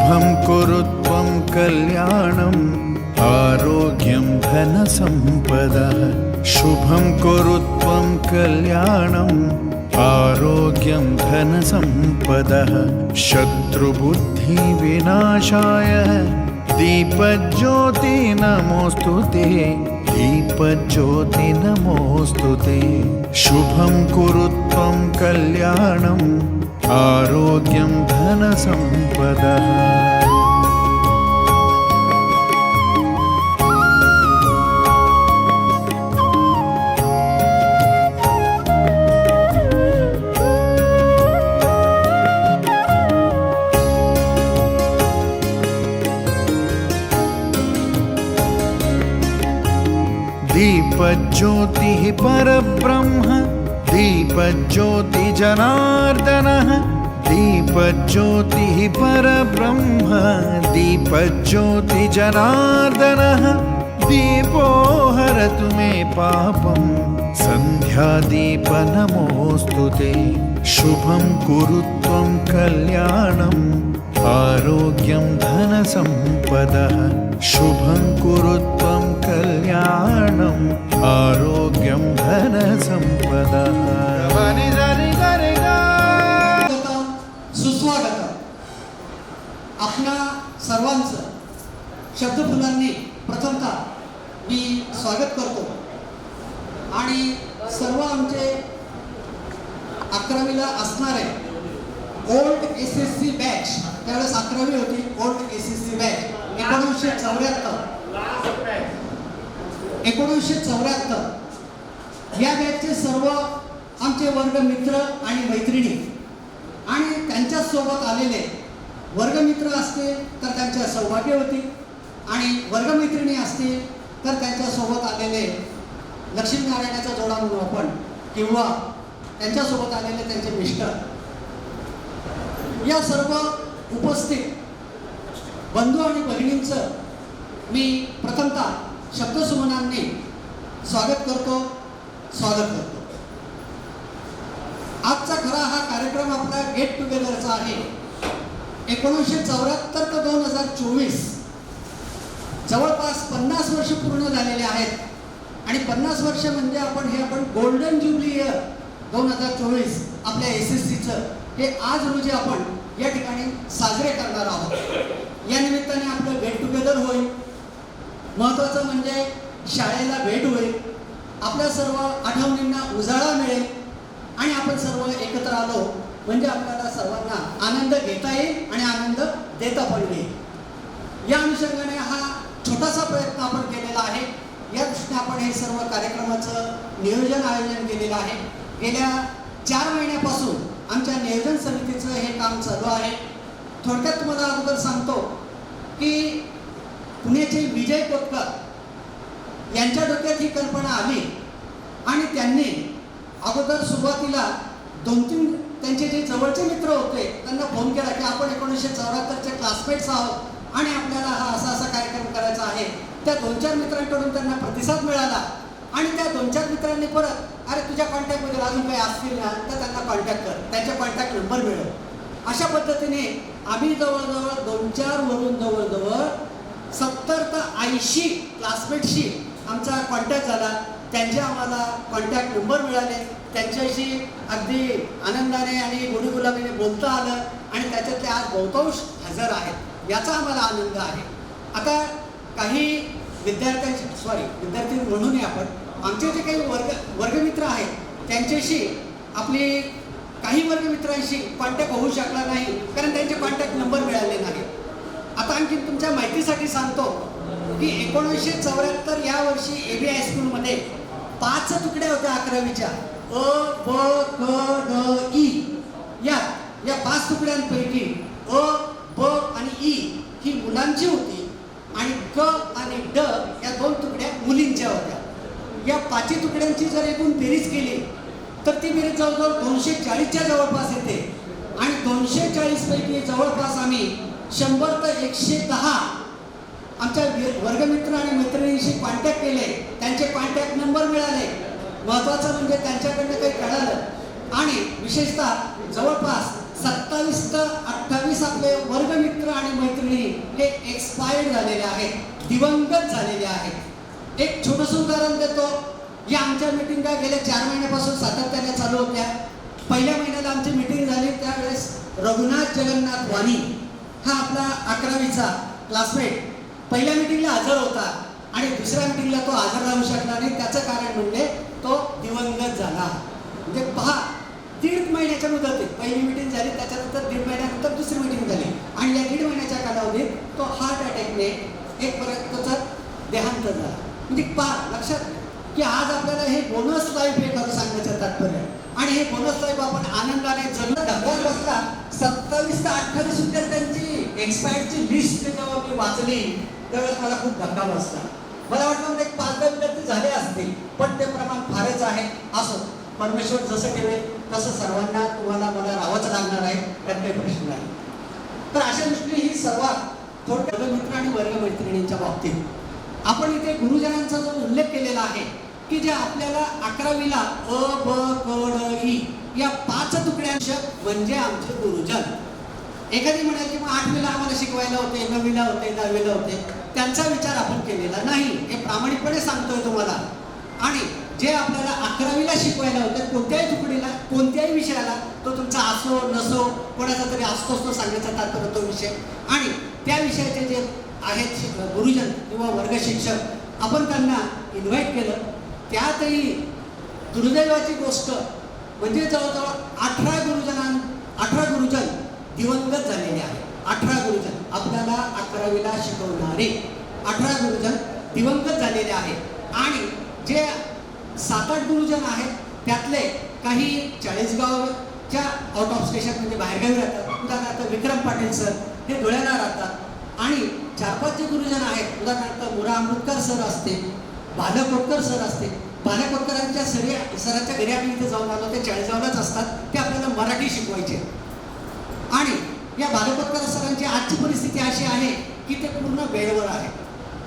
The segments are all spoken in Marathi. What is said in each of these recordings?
शुभं कुरु त्वं कल्याणम् आरोग्यं धनसम्पदः शुभं कुरु त्वं कल्याणम् आरोग्यं धनसम्पदः शत्रुबुद्धिविनाशाय दीपज्योति नमोस्तुते दीपज्योति नमोस्तुते शुभं कुरु त्वं कल्याणम् आरोग्यं धनसम्पदः दीपज्योतिः परब्रह्म दीपज्योति जनार्दनः दीपज्योतिः परब्रह्म दीपज्योति जनार्दनः दीपो हरतु मे पापं सन्ध्यादीप नमोस्तुते शुभं कुरु त्वं कल्याणम् आरोग्यं धनसम्पदः शुभं कुरु त्वं कल्याणम् आरोग्यं धनसम्पदः सुस्वागतम आपणा सर्वांचं शब्दफुलांनी प्रथमतः मी स्वागत करतो आणि सर्व आमचे 11वीला असणारे ओल्ड एसएससी बॅच त्यावेळेस 11वी होती ओल्ड एसएससी बॅच 1974 या बॅचचे सर्व आमचे वर्गमित्र आणि मैत्रिणी आणि त्यांच्या सोबत आलेले वर्गमित्र असते तर त्यांच्या सौभाग्यवती आणि वर्गमैत्रिणी असते तर त्यांच्या सोबत आलेले लक्ष्मीनारायणाचा जोडा म्हणू आपण किंवा त्यांच्या सोबत आलेले त्यांचे मिस्टर या सर्व उपस्थित बंधू आणि भगिनींचं मी प्रथमतः शब्दसुमनांनी स्वागत करतो. आजचा खरा हा कार्यक्रम आपला गेट टुगेदरचा आहे. 1974 ते 2024 जवळपास 50 वर्ष पूर्ण झालेले आहेत आणि 50 वर्ष म्हणजे आपण गोल्डन ज्युबली इयर 2024 आपल्या एसएससीचं हे आज रोजी आपण या ठिकाणी साजरे करणार आहोत. या निमित्ताने आपलं गेट टुगेदर होईल. महत्त्वाचं म्हणजे शाळेला भेट होईल, आपल्या सर्व आठवणींना उजाळा मिळेल आणि आपण सर्व एकत्र आलो म्हणजे आपल्याला सर्वांना आनंद घेता येईल आणि आनंद देता पण येईल. या अनुषंगाने हा छोटासा प्रयत्न आपण केलेला आहे. या दृष्टीने आपण हे सर्व कार्यक्रमाचं आयोजन केलेलं आहे. गेल्या 4 महिन्यापासून आमच्या नियोजन समितीचं हे काम चालू आहे. थोडक्यात तुम्हाला अगोदर सांगतो की पुण्याचे विजय कोतकर यांच्या डोक्यात ही कल्पना आली आणि त्यांनी अगोदर सुरुवातीला 2-3 त्यांचे जे जवळचे मित्र होते त्यांना फोन केला की आपण 1974चे क्लासमेट्स आहोत आणि आपल्याला हा असा कार्यक्रम करायचा आहे. त्या 2-4 मित्रांकडून त्यांना प्रतिसाद मिळाला आणि त्या 2-4 मित्रांनी परत अरे तुझ्या कॉन्टॅक्टमध्ये अजून काही असतील ना तर त्यांना कॉन्टॅक्ट कर, त्यांच्या कॉन्टॅक्ट नंबर मिळेल. अशा पद्धतीने आम्ही जवळजवळ 2-4 वरून जवळजवळ 70 ते 80 क्लासमेटशी आमचा कॉन्टॅक्ट झाला. त्यांचे आम्हाला कॉन्टॅक्ट नंबर मिळाले, त्यांच्याशी अगदी आनंदाने आणि गुणीगुलाबीने बोलता आलं आणि त्याच्यातले आज बहुतांश हजर आहेत. याचा आम्हाला आनंद आहे. आता काही विद्यार्थी म्हणूनही आपण आमचे जे काही वर्गमित्र आहेत त्यांच्याशी आपली काही वर्गमित्रांशी कॉन्टॅक्ट होऊ शकला नाही कारण त्यांचे कॉन्टॅक्ट नंबर मिळाले नाही. आता आणखी तुमच्या माहितीसाठी सांगतो की 1974 या वर्षी AB हायस्कूलमध्ये 5 तुकड्या होत्या 11वीच्या अ, ब, क, ड, ई. या 5 तुकड्यांपैकी अ, ब आणि ई ही मुलांची होती आणि क आणि ड या 2 तुकड्या मुलींच्या होत्या. या 5 तुकड्यांची जर एकूण बेरीज केली तर ती बेरीज जवळजवळ 240च्या जवळपास येते आणि 240 पैकी जवळपास आम्ही 100 ते 110 आमच्या वर्गमित्र आणि मैत्रिणींशी कॉन्टॅक्ट केले, त्यांचे कॉन्टॅक्ट नंबर मिळाले. महत्त्वाचं म्हणजे त्यांच्याकडनं काही कळालं आणि विशेषतः जवळपास 27 ते 28 27 आपले वर्गमित्र आणि मैत्रिणी हे एक्सपायर्ड झालेले आहेत, दिवंगत झालेले आहेत. एक छोटंसं उदाहरण देतो. या आमच्या मिटिंगा गेल्या 4 महिन्यापासून सातत्याने चालू होत्या. पहिल्या महिन्याला आमची मिटिंग झाली त्यावेळेस रघुनाथ जगन्नाथ वाणी हा आपला 11वीचा क्लासमेट पहिल्या मिटिंगला हजर होता आणि दुसऱ्या मिटिंगला तो हजर राहू शकला नाही. त्याचं कारण म्हणजे तो दिवंगत झाला. म्हणजे पहा, 1.5 महिन्याच्या मुदतीत पहिली मिटिंग झाली, त्याच्यानंतर 1.5 महिन्यानंतर दुसरी मिटिंग झाली आणि या 1.5 महिन्याच्या कालावधीत तो हार्ट अटॅकने एक पर्यंतचा देहांत झाला. म्हणजे पहा, लक्षात घ्या की आज आपल्याला हे बोनस लाईफ हे खरं सांगण्याचं तात्पर्य आहे. आणि हे बोनस लाईफ आपण आनंदाने जगू. धक्का बसला. 27 ते 28 सुद्धा त्यांची एक्सपायर्डची लिस्ट जेव्हा मी वाचली त्यावेळेस मला खूप धक्का बसला. मला वाटलं एक 5-10 विद्यार्थी झाले असतील, पण ते प्रमाण फारच आहे. असो, परमेश्वर जसं ठेवेल तसं सर्वांना तुम्हाला मला राहावंच लागणार आहे, त्यात काही प्रश्न नाही. तर अशा दृष्टीने ही सर्वात थोडक्यात वर्गमित्र आणि वर्गमैत्रिणींच्या बाबतीत आपण इथे गुरुजनांचा जो उल्लेख केलेला आहे की जे आपल्याला 11वीला अ, ब, क, ड, ई या 5 तुकड्यांच्या म्हणजे आमचे गुरुजन. एखादी म्हणाल की मग 8वीला आम्हाला शिकवायला होते, 9वीला होते, 10वीला होते, त्यांचा विचार आपण केलेला नाही, हे प्रामाणिकपणे सांगतोय तुम्हाला. आणि जे आपल्याला 11वीला शिकवायला होते कोणत्याही तुकडीला कोणत्याही विषयाला, तो तुमचा असो नसो, कोणाचा तरी असतोच तो सांगायचा तात्पर्य तो विषय, आणि त्या विषयाचे जे आहेत गुरुजन किंवा वर्ग शिक्षक आपण त्यांना इन्व्हाइट केलं. त्यातही दुर्दैवाची गोष्ट म्हणजे जवळजवळ 18 गुरुजन दिवंगत झालेले आहेत. 18 गुरुजन आपल्याला 11वीला शिकवणारे 18 गुरुजन दिवंगत झालेले आहेत. आणि जे 7-8 गुरुजन आहेत त्यातले काही 40गावच्या आउट ऑफ स्टेशन म्हणजे बाहेरगावी राहतात. उदाहरणार्थ विक्रम पाटील सर हे धुळ्याला राहतात. आणि 4-5 जे गुरुजन आहेत, उदाहरणार्थ मुरा अमृतकर सर असतील, बालकोटकर सर असतील. बालकोटकरांच्या सरांच्या घरी आम्ही इथे जाऊन आलो, ते 40गावलाच असतात. ते आपल्याला मराठी शिकवायचे. आणि या बालकोटकर सरांची आजची परिस्थिती अशी आहे की ते पूर्ण बेडवर आहे.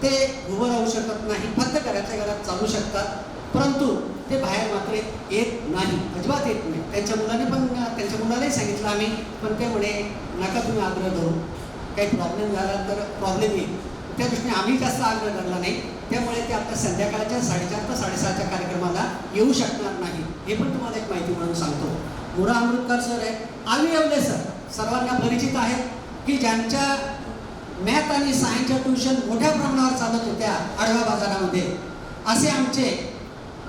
ते उभं राहू शकत नाही, फक्त घराच्या घरात चालू शकतात, परंतु ते बाहेर मात्र येत नाही, अजिबात येत नाही. त्यांच्या मुलालाही सांगितलं आम्ही, पण ते म्हणे नका तुम्ही आग्रह धरू, काही प्रॉब्लेम झाला तर प्रॉब्लेम येईल. त्या दृष्टीने आम्ही जास्त आग्रह धरला नाही. त्यामुळे ते आपल्या संध्याकाळच्या 4:30 ते 6:30च्या कार्यक्रमाला येऊ शकणार नाही. हे पण तुम्हाला एक माहिती म्हणून सांगतो. मुरा अमृतकर सर आहे, आम्ही येवले सर सर्वांना परिचित आहेत की ज्यांच्या मॅथ आणि सायन्सच्या ट्युशन मोठ्या प्रमाणावर चालत होत्या आडव्या बाजारामध्ये. असे आमचे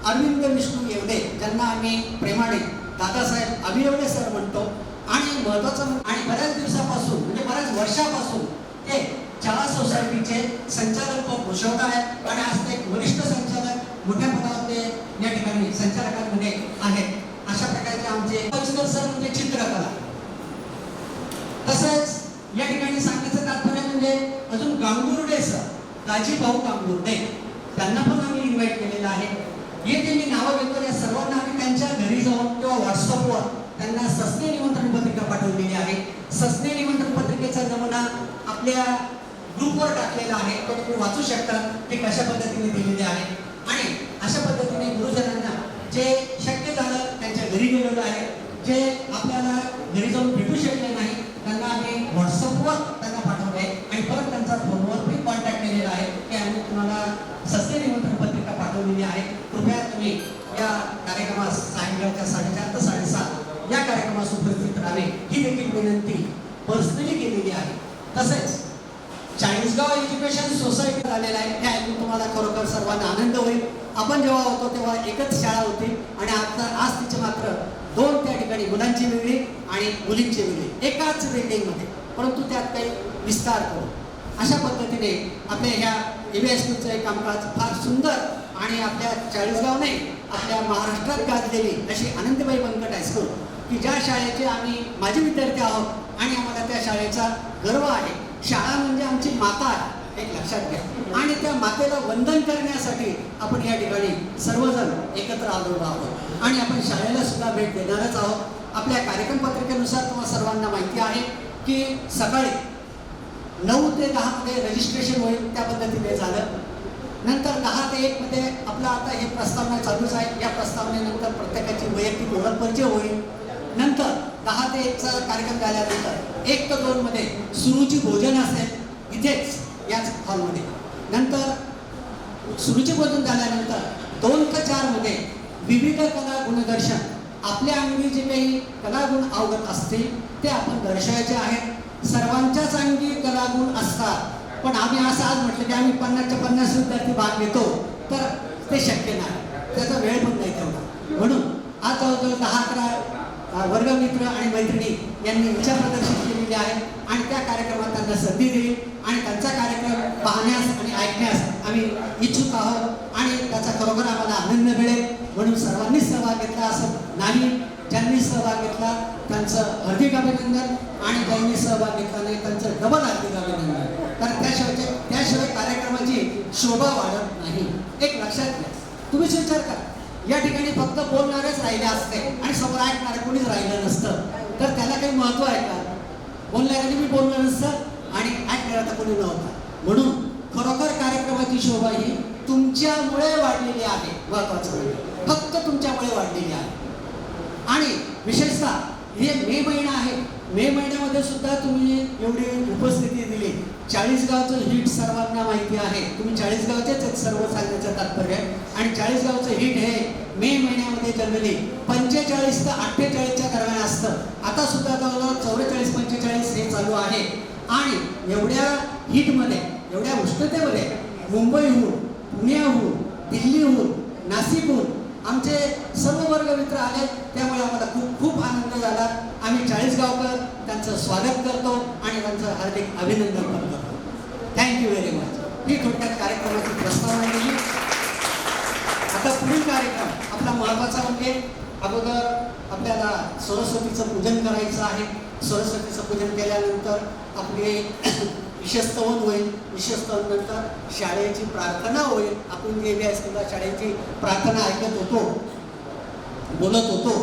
अरविंद विष्णू येवले, ज्यांना आम्ही प्रेमाने दादासाहेब अभियवले सर म्हणतो. आणि महत्त्वाचं आणि बऱ्याच दिवसापासून म्हणजे बऱ्याच वर्षापासून ते शाळा सोसायटीचे संचालक घोषवत आहेत आणि आज ते एक वरिष्ठ संचालक मोठ्या पदावर ते या ठिकाणी संचालकांमध्ये आहेत. अशा प्रकारचे आमचे सर म्हणजे चित्रकला. तसंच या ठिकाणी सांगण्याचं तात्पर्य म्हणजे अजून गांगुर्डे सर, दाजीभाऊ गांगुर्डे, त्यांना पण आम्ही इन्व्हाइट केलेलं आहे. येथे मी नावं घेतो, या सर्वांना आम्ही त्यांच्या घरी जाऊन किंवा व्हॉट्सअपवर त्यांना सस्ने निमंत्रण पत्रिका पाठवलेली आहे. सस्ने निमंत्रण पत्रिकेचा नमुना आपल्या ग्रुपवर टाकलेला आहे, तो तुम्ही वाचू शकता ते कशा पद्धतीने दिलेले आहे. आणि अशा पद्धतीने गुरुजनांना जे शक्य झालं त्यांच्या घरी गेलेलं आहे, जे आपल्याला घरी जाऊन भेटू शकले नाही त्यांना आम्ही व्हॉट्सअपवर त्यांना पाठवले आणि परत त्यांचा फोनवर पण कॉन्टॅक्ट केलेला आहे की आम्ही तुम्हाला सस्ते निमंत्रण पत्रिका पाठवलेली आहे. कृपया तुम्ही या कार्यक्रमास सायंकाळच्या 4:30 ते 7:30 या कार्यक्रमास उपस्थित राहावे ही देखील विनंती पर्सनली केलेली आहे. तसेच 40गाव एज्युकेशन सोसायटी आलेला आहे, हे ऐकून तुम्हाला खरोखर सर्वांना आनंद होईल. आपण जेव्हा होतो तेव्हा एकच शाळा होती आणि आज तिचे मात्र 2 त्या ठिकाणी, मुलांची वेगळी आणि मुलींची वेगळी, एकाच बिल्डिंगमध्ये, परंतु त्यात काही विस्तार करू. अशा पद्धतीने आपल्या ह्या EVS स्कूलचं एक कामकाज फार सुंदर आणि आपल्या 40गाव नाही आपल्या महाराष्ट्रात गाजलेली अशी आनंदबाई बनकट हायस्कूल, की ज्या शाळेचे आम्ही माजी विद्यार्थी आहोत आणि आम्हाला त्या शाळेचा गर्व आहे. शाळा म्हणजे आमची माता आहे, एक लक्षात घ्या. आणि त्या मातेला वंदन करण्यासाठी आपण या ठिकाणी सर्वजण एकत्र आलेलो आहोत आणि आपण शाळेला सुद्धा भेट देणारच आहोत. आपल्या कार्यक्रम पत्रिकेनुसार तुम्हाला सर्वांना माहिती आहे की सकाळी 9 ते 10 मध्ये रजिस्ट्रेशन होईल, त्या पद्धतीने झालं. नंतर 10 ते 1 मध्ये आपलं आता हे प्रस्तावना चालूच आहे. या प्रस्तावनेनंतर प्रत्येकाची वैयक्तिक ओळख परिचय होईल. नंतर 10 ते 1चा कार्यक्रम झाल्यानंतर 1 ते 2 मध्ये सुरुची भोजन असेल इथेच याच हॉलमध्ये. नंतर सुरुची भोजन झाल्यानंतर 2 ते 4 मध्ये विविध कला गुणदर्शन, आपल्या अंगी जे काही कलागुण अवगत असतील ते आपण दर्शवायचे आहेत. सर्वांच्याच अंगी कलागुण असतात, पण आम्ही असं आज म्हटलं की आम्ही 50च्या 50 विद्यार्थी भाग घेतो तर ते शक्य नाही, त्याचा वेळ पण नाही तेवढा. म्हणून आज जवळजवळ 10-11 वर्गमित्र आणि मैत्रिणी यांनी इच्छा प्रदर्शित केलेली आहे आणि त्या कार्यक्रमात त्यांना संधी दिली आणि त्यांचा कार्यक्रम पाहण्यास आणि ऐकण्यास आम्ही इच्छुक आहोत आणि त्याचा खरोखर आम्हाला आनंद मिळेल. म्हणून सर्वांनी सहभाग घेतला असं नाही, ज्यांनी सहभाग घेतला त्यांचं हार्दिक अभिनंदन आणि ज्यांनी सहभाग घेतला नाही त्यांचं डबल हार्दिक अभिनंदन. कारण त्याशिवाय कार्यक्रमाची शोभा वाढत नाही. एक लक्षात घ्या, तुम्हीच विचार करा, या ठिकाणी फक्त बोलणारेच राहिले असते आणि समोर ऐकणारे कोणीच राहिलं नसतं तर त्याला काही महत्व आहे का? बोलणाऱ्याने मी बोललं नसतं आणि ऐकणारा तर कोणी नव्हता. म्हणून खरोखर कार्यक्रमाची शोभा ही तुमच्यामुळे वाढलेली आहे. महत्वाचं म्हणजे फक्त तुमच्यामुळे वाढलेली आहे. आणि विशेषतः हे मे महिना आहे, मे महिन्यामध्ये सुद्धा तुम्ही एवढी उपस्थिती दिली. 40 गावचं हिट सर्वांना माहिती आहे, तुम्ही 40 गावचेच आहेत सर्व सांगण्याचं तात्पर्य. आणि 40 गावचं हिट हे मे महिन्यामध्ये जनरली 45 ते 48च्या दरम्यान असतं. आता सुद्धा जवळजवळ 44-45 हे चालू आहे. आणि एवढ्या हिटमध्ये, एवढ्या उष्णतेमध्ये मुंबईहून, पुण्याहून, दिल्लीहून, नाशिकहून आमचे सर्व वर्ग मित्र आले, त्यामुळे आम्हाला खूप खूप आनंद झाला. आम्ही 40 गावकर त्यांचं स्वागत करतो आणि त्यांचं हार्दिक अभिनंदन पण करतो. Thank you very much. ही थोडक्यात कार्यक्रमाची प्रस्तावना दिली. आता पुढील कार्यक्रम आपला महत्त्वाचा म्हणजे अगोदर आपल्याला सरस्वतीचं पूजन करायचं आहे. सरस्वतीचं पूजन केल्यानंतर आपले विशस्तवन होईल. विशस्तवनंतर शाळेची प्रार्थना होईल. आपण गेली असलेल्या शाळेची प्रार्थना ऐकत होतो, बोलत होतो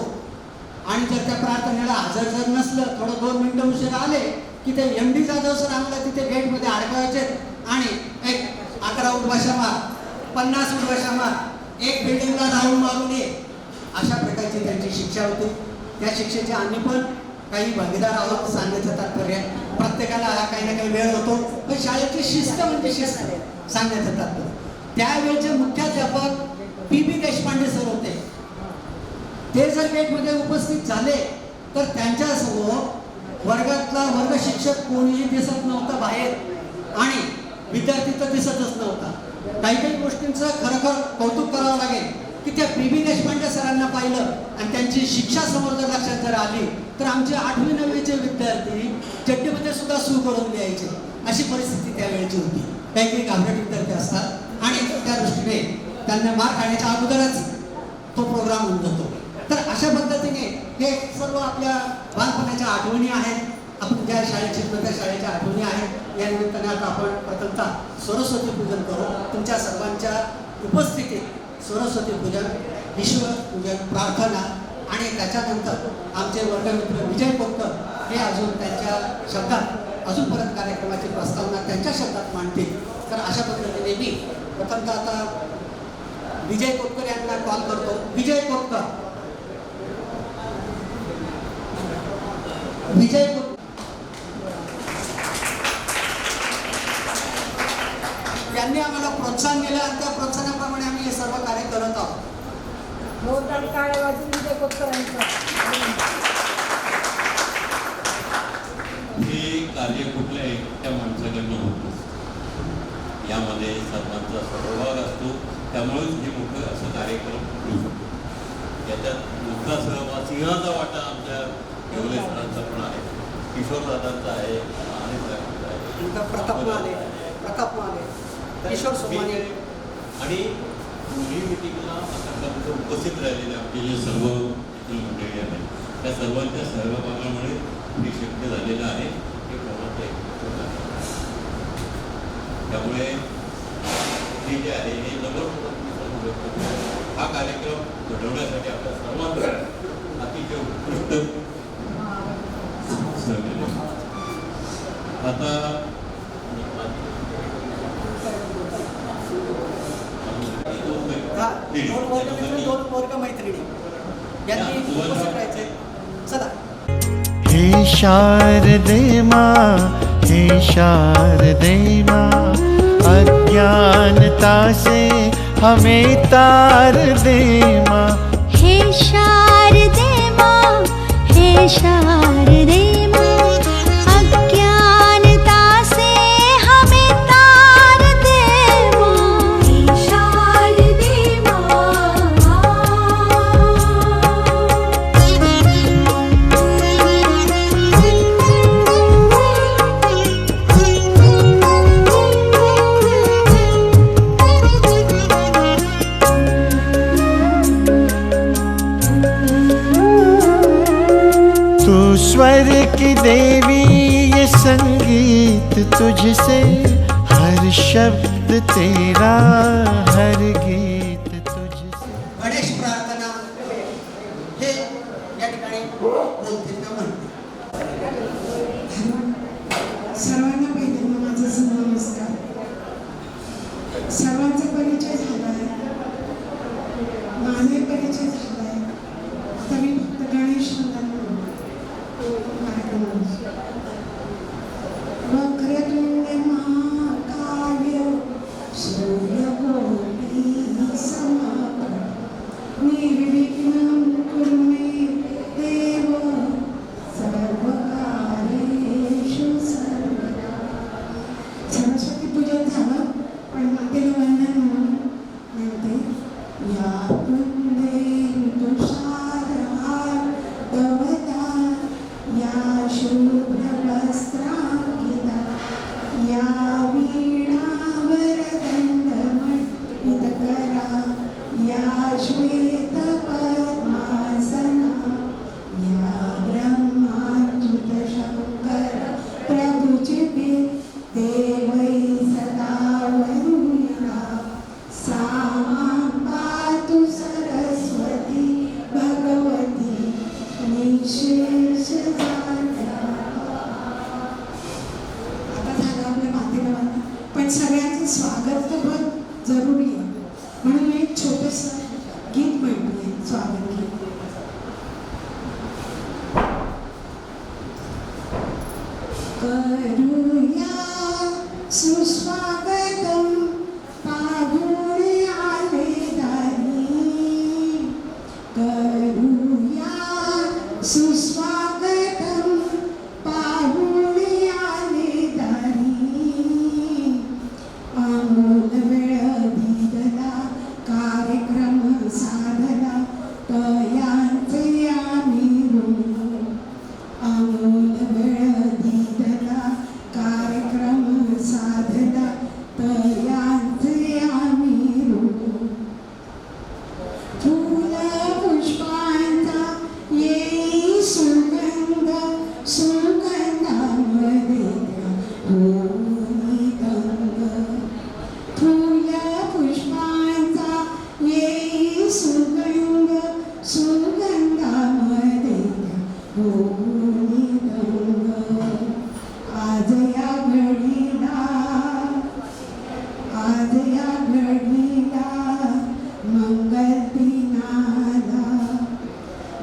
आणि जर त्या प्रार्थनेला हजर जर नसलं, थोडं 2 मिनिटं उशीर आले की ते MD जाधव सर आम्हाला तिथे गेटमध्ये अडकवायचे आणि एक 11 उठभाषा मार, 50 उठभाषा मार, एक बिल्डिंगला धावून मारून ये, अशा प्रकारची त्यांची शिक्षा होती. त्या शिक्षेचे आम्ही पण काही भागीदार आहोत. सांगण्याचं तात्पर्य प्रत्येकाला हा काही ना काही वेळ होतो, पण शाळेची शिस्त म्हणजे शिस्त सांगण्याचं तात्पर्य. त्यावेळेचे मुख्याध्यापक PB देशपांडे सर होते. ते जर गेटमध्ये उपस्थित झाले तर त्यांच्यासमोर वर्गातला वर्ग शिक्षक कोणीही दिसत नव्हता बाहेर आणि विद्यार्थी तर दिसतच नव्हता. काही काही गोष्टींचं खरोखर कौतुक करावं लागेल की त्या PB देशपांडे सरांना पाहिलं आणि त्यांची शिक्षा समोर जर लक्षात जर आली तर आमचे 8वी-9वीचे विद्यार्थी चड्डीमध्ये सुद्धा सू करून द्यायचे, अशी परिस्थिती त्यावेळेची होती. काही काही घाबरट विद्यार्थी असतात आणि त्या दृष्टीने त्यांना मार खाण्याच्या अगोदरच तो प्रोग्राम होऊन जातो. तर अशा पद्धतीने हे सर्व आपल्या बालपणाच्या आठवणी आहेत. आपण ज्या शाळेत शिकलो त्या शाळेच्या आठवणी आहेत. या निमित्ताने आता आपण प्रथमतः सरस्वती पूजन करू. तुमच्या सर्वांच्या उपस्थितीत सरस्वती पूजन, ईश्वर पूजन, प्रार्थना आणि त्याच्यानंतर आमचे वर्गमित्र विजय कोतकर हे अजून त्यांच्या शब्दात अजून परत कार्यक्रमाची प्रस्तावना त्यांच्या शब्दात मांडतील. तर अशा पद्धतीने मी प्रथमतः आता विजय कोतकर यांना कॉल करतो. विजय कोतकर, विजय कोतकर यांनी आम्हाला प्रोत्साहन दिलं आणि त्या प्रोत्साहनाप्रमाणे आम्ही हे सर्व कार्य करत आहोत. हे कार्य कुठल्या एकट्या माणसाकडनं होत नसतं, यामध्ये सर्वांचा सहभाग असतो. त्यामुळेच हे मोठं असं कार्यक्रम होऊ शकतो. याच्यात मोठा सहभाग, सिंहाचा वाटा आमच्या येवले सरांचा पण आहे, किशोरदादांचा आहे, किशोर सोमानी आणि दोन्ही मिटिंगला आतापर्यंत उपस्थित राहिलेले आपले जे सर्व मंडळी आहेत त्या सर्वांच्या सहभागामुळे हे शक्य झालेलं आहे. हे कोणाचं आहे, त्यामुळे हे जे आहे हे जबरदस्त हा कार्यक्रम घडवण्यासाठी आपल्या सर्वांना अतिशय उत्कृष्ट सहकार्य. आता दोन वर्ग मैत्रिणी यांनी उपस्थित राहायचे. चला. हे शारदे माँ, हे शारदे माँ, अज्ञानता से हमें तार दे माँ। हे शारदे माँ, हे शारदे माँ, अज्ञानता से हमें तार दे माँ। हे शारदे माँ। तू स्वर की देवी, ये संगीत तुझसे, हर शब्द तेरा, हर गीत तुझसे। गणेश प्रार्थना हे या ठिकाणी बोलतील किंवा म्हणतील. सर्वांना पहिल्यांदा माझा नमस्कार. सर्वांचा परिचय झाला आहे, माझाही परिचय झाला आहे. आता मी फक्त गणेश वंदन वक्रतुंड महाकाय सूर्यकोटि समप्रभ निर्विघ्नं कुरु मे देव सर्वकार्येषु सर्वदा. सरस्वती पूजन झालं, पण मातेला वंदन म्हणून म्हणते, या कुंदेन्दु तुषारहार दवता, या शुभ्र वस्त्रांकिता, या वीणावर दंडमण्डितकरा, या श्वेत पद्मासना, या ब्रह्माच्युत शंकर प्रभुचिते, देवै सदा वन्दिता, सा मां पातु सरस्वती भगवती निःशेष जाता. आता झालं आपल्या मातेला वंदन, पण सगळ्यांचं स्वागत तर बहुत जरुरी आहे, म्हणून मी एक छोटंसं गीत म्हणते, स्वागत गीत. करूया सुस्वागतम पाहुणे आले दारी, करूया सुस्वागतम पाहुणे आले दारी. अमोल वेळ दिदला, कार्यक्रम साधला, तयांचे आम्ही ऋणी. अमोल वेळ दिदला, कार्यक्रम साधला, तयांचे आम्ही ऋणी. फूल पुष्पांचा येई सुगंध, सुगंधामध्ये होई गंग. फूल पुष्पांचा येई सुगंध, सुगंधामध्ये होई गंग. आज या घडीला, आज या घडीला मंगल दिनाला,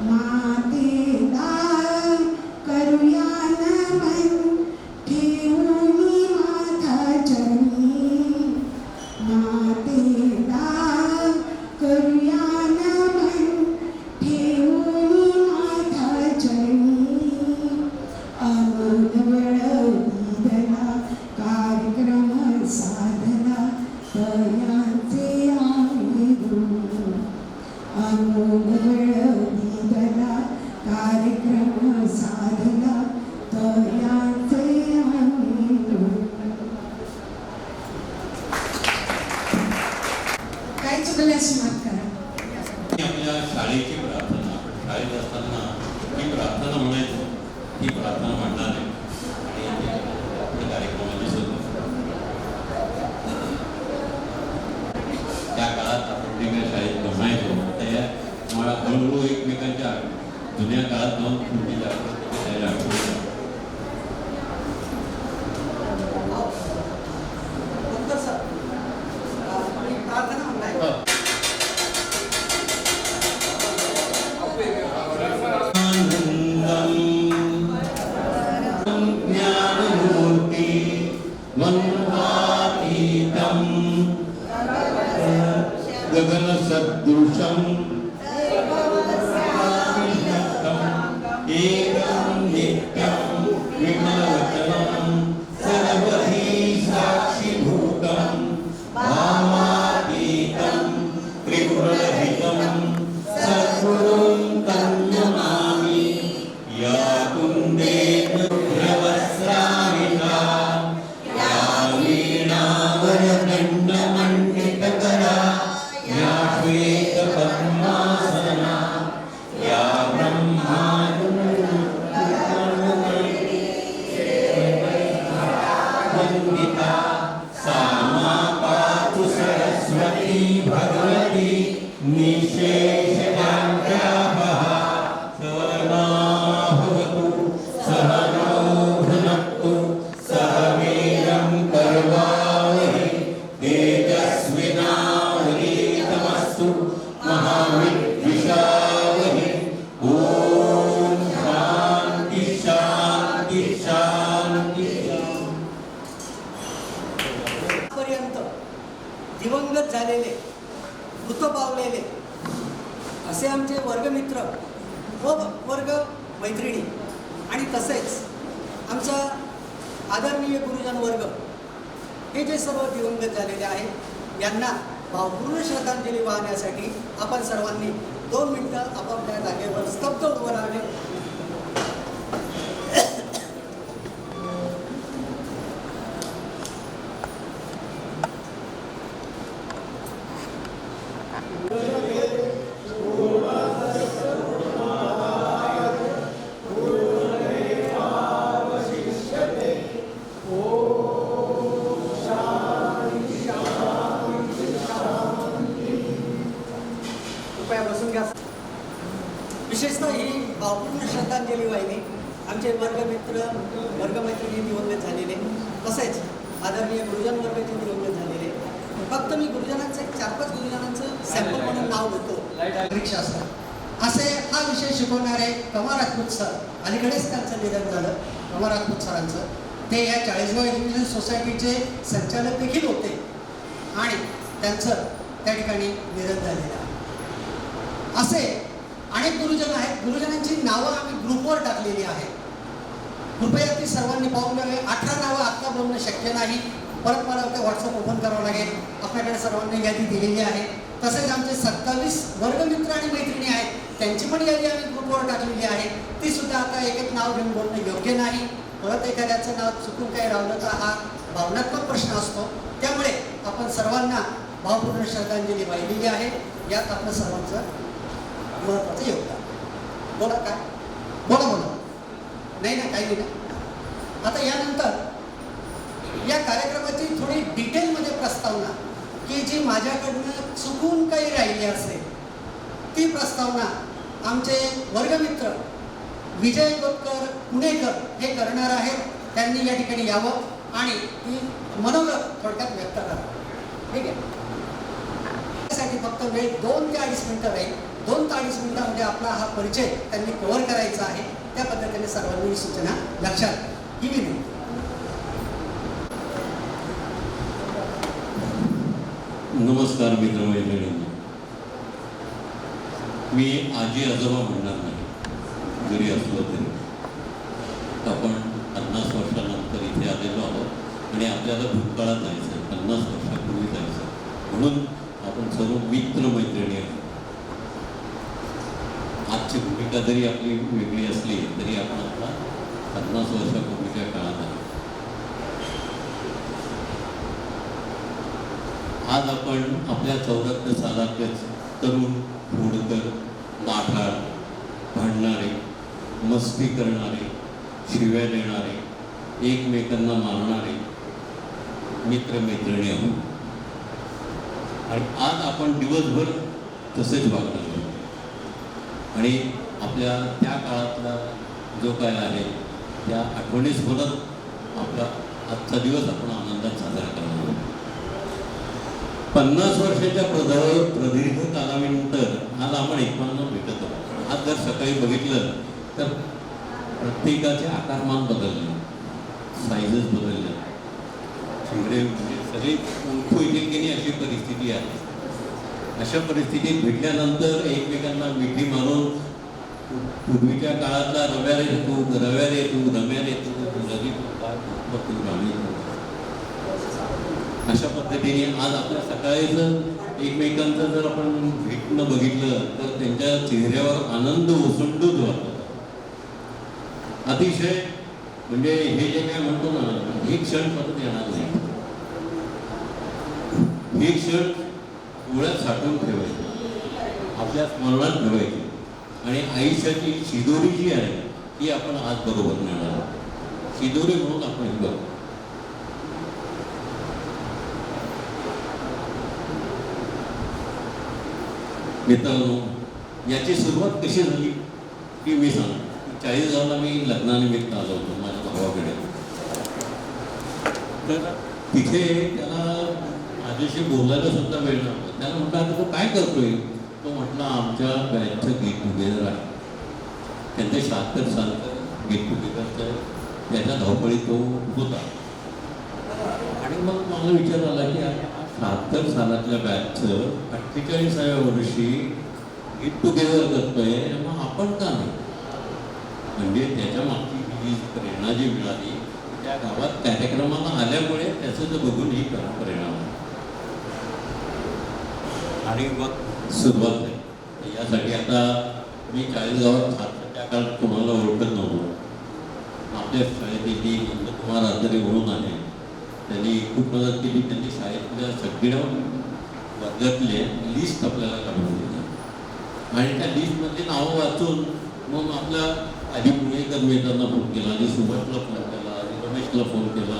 मातेला करूया नमन, ठेवूनी माथा चरणी. मातेला करूया नमन, ठेवूनी माथा चरणी. अमोल वेळ दिदला, कार्यक्रम साधला, तयांचे आम्ही ऋणी. अमोल वेळ दिदला, कार्यक्रम साधला, तयांचे आम्ही ऋणी. काय चुकल्यास माफ करा. आपल्या शाळेची प्रार्थना, आपण शाळेत असताना ही प्रार्थना म्हणायचो, ही प्रार्थना म्हणणार आहे आणि आपल्या कार्यक्रमात दिसत होतं. त्या काळात आपण जे काही शाळेत जमायचो त्या मला हळूहळू एकमेकांच्या जुन्या काळात जाऊन पूर्वीच्या त्याला आठवलं. उत्तर सर, आणि प्रार्थना म्हणताय. आनंदम वंदिता सामा पातु सरस्वती भगवती निशेष सहना भवतु सहनो भुनक्तु सह वीर्यं कर्वावहै तेजस्विनावधीतमस्तु महाविद्विषावहै ओम शांति शांति शांति पर्यंत दिवंगत झालेले मृत पावलेले असे आमचे वर्गमित्र व वर्ग मैत्रिणी आणि तसेच आमचा आदरणीय गुरुजन वर्ग हे जे सर्व दिवंगत झालेले आहेत यांना भावपूर्ण श्रद्धांजली वाहण्यासाठी आपण सर्वांनी 2 मिनिटं आपापल्या जागेवर स्तब्ध उभं राहावे. कृपया बसून घ्या. विशेषतः ही भावपूर्ण श्रद्धांजली वाहिनी आमचे वर्गमित्र वर्गमैत्रिणी दिवंगत झालेले तसेच आदरणीय गुरुजन वर्गाचे दिवंगत झालेले. फक्त मी गुरुजनांचं 4-5 गुरुजनांचं सॅम्पल म्हणून नाव घेतो. नागरिकशास्त्र असे हा विषय शिकवणारे कमा राजपूत सर, अलीकडेच त्यांचं निधन झालं कमा राजपूत सरांचं. ते या 40गाव एज्युकेशन सोसायटीचे संचालक देखील होते आणि त्यांचं त्या ठिकाणी निधन झालेलं आहे. असे अनेक गुरुजन आहेत. गुरुजनांची नावं आम्ही ग्रुपवर टाकलेली आहेत. कृपया ती सर्वांनी पाहून घ्यावे. 18 नावं आत्ता बोलणं शक्य नाही. परत मला ते व्हॉट्सअप ओपन करावं लागेल. आपल्याकडे सर्वांनी यादी दिलेली आहे. तसेच आमचे 27 वर्गमित्र आणि मैत्रिणी आहेत त्यांची पण यादी आम्ही ग्रुपवर टाकलेली आहे. ती सुद्धा आता एक नाव घेऊन बोलणं योग्य नाही. परत एखाद्याचं नाव चुकून काही राहिलं तर हा भावनात्मक प्रश्न असतो. त्यामुळे आपण सर्वांना भावपूर्ण श्रद्धांजली वाहिलेली आहे. यात आपलं सर्वांचं महत्त्वाचं योगदान. बोला काय बोला नाही ना काही नाही. आता यानंतर या कार्यक्रमाची थोडी डिटेलमध्ये प्रस्तावना की जी माझ्याकडनं चुकून काही राहिली असेल ती प्रस्तावना आमचे वर्गमित्र विजय गोतकर पुणेकर हे करणार आहेत. त्यांनी या ठिकाणी यावं आणि ती मनोगत थोडक्यात व्यक्त करावं. ठीक आहे. त्यासाठी फक्त वेळ 2 ते 2.5 मिनिटं राहील. 2 ते 2.5 मिनिटांमध्ये आपला हा परिचय त्यांनी कव्हर करायचा आहे. त्या पद्धतीने सर्वांनी सूचना लक्षात ही विनंती. नमस्कार मित्रमैत्रिणींनो. मी आजी आजोबा म्हणणार नाही जरी असलो तरी. आपण 50 वर्षानंतर इथे आलेलो आहोत आणि आपल्याला भूतकाळात जायचं, 50 वर्षापूर्वी जायचं. म्हणून आपण सर्व मित्रमैत्रिणी आहोत. आजची भूमिका जरी आपली वेगळी असली तरी आपण आता 50 वर्षापूर्वीच्या काळात आहे. आज आपण आपल्या 74 सालातलेच तरुण, खोडकर, नाठाळ, भांडणारे, मस्ती करणारे, शिव्या देणारे, एकमेकांना मारणारे मित्रमैत्रिणी आहोत. आणि आज आपण दिवसभर तसेच वागणार आहोत. आणि आपल्या त्या काळातला जो काय आहे त्या आठवणीच बोलत आपला आजचा दिवस आपण आनंदात साजरा करणार आहोत. 50 वर्षाच्या प्रदीर्घ कालावधीनंतर आज आपण एकमेकांना भेटत आहोत. आज जर सकाळी बघितलं तर प्रत्येकाचे आकारमान बदलले, साईजेस बदलल्या, चेहरे सगळे ओळखू येतील की नाही अशी परिस्थिती आहे. अशा परिस्थितीत भेटल्यानंतर एकमेकांना मिठी मारून पूर्वीच्या काळातला रव्याला येतो, रव्याला येतो, रम्याला येतो, रवी अशा पद्धतीने आज आपल्या सकाळीच एकमेकांचं जर आपण भेटणं बघितलं तर त्यांच्या चेहऱ्यावर आनंद ओसंडूच वाटतो. अतिशय म्हणजे हे जे काय म्हणतो ना, हे क्षण परत येणार नाही. हे क्षण डोळ्यात साठवून ठेवायचे, आपल्या स्मरणात ठेवायचे आणि आयुष्याची शिदोरी जी आहे ती आपण आज बरोबर नेणार आहोत. शिदोरी म्हणून आपण हे बघतो. मित्रांनो, याची सुरुवात कशी झाली की मी सांगतो. 40गावला मी लग्नानिमित्त आलो होतो माझ्या भावाकडे. तर तिथे त्याला माझ्याशी बोलायला सुद्धा वेळ नव्हता. त्याला म्हटलं आता तो काय करतोय. तो म्हटला आमच्या बॅचचं गेट टुगेदर आहे. त्यांचं 76 सालचं गेट टुगेदरचं त्याच्या धावपळीत तो होता. आणि मग मला विचार आला की 76 सालातल्या बॅचचं 48व्या वर्षी गेट टुगेदर करतोय, मग आपण का नाही. म्हणजे त्याच्या मागची जी प्रेरणा जी मिळाली त्या गावात कार्यक्रमाला आल्यामुळे त्याचं तर बघून ही प्रेरणा आहे. आणि मग सुरुवात आहे. यासाठी आता मी 40गावात त्या काळात कोणाला ओळखत नव्हतो. आपल्या शाळेतील नंदकुमार आजारी म्हणून आहे, त्यांनी खूप मदत केली. त्यांनी शाळेतल्या सगळ्या वर्गातले लिस्ट आपल्याला काढून दिली आणि त्या लिस्टमधली नावं वाचून मग आपल्या आधी पुणेकर मित्रांना फोन केला, आधी सुभाषला फोन केला, आधी रमेशला फोन केला,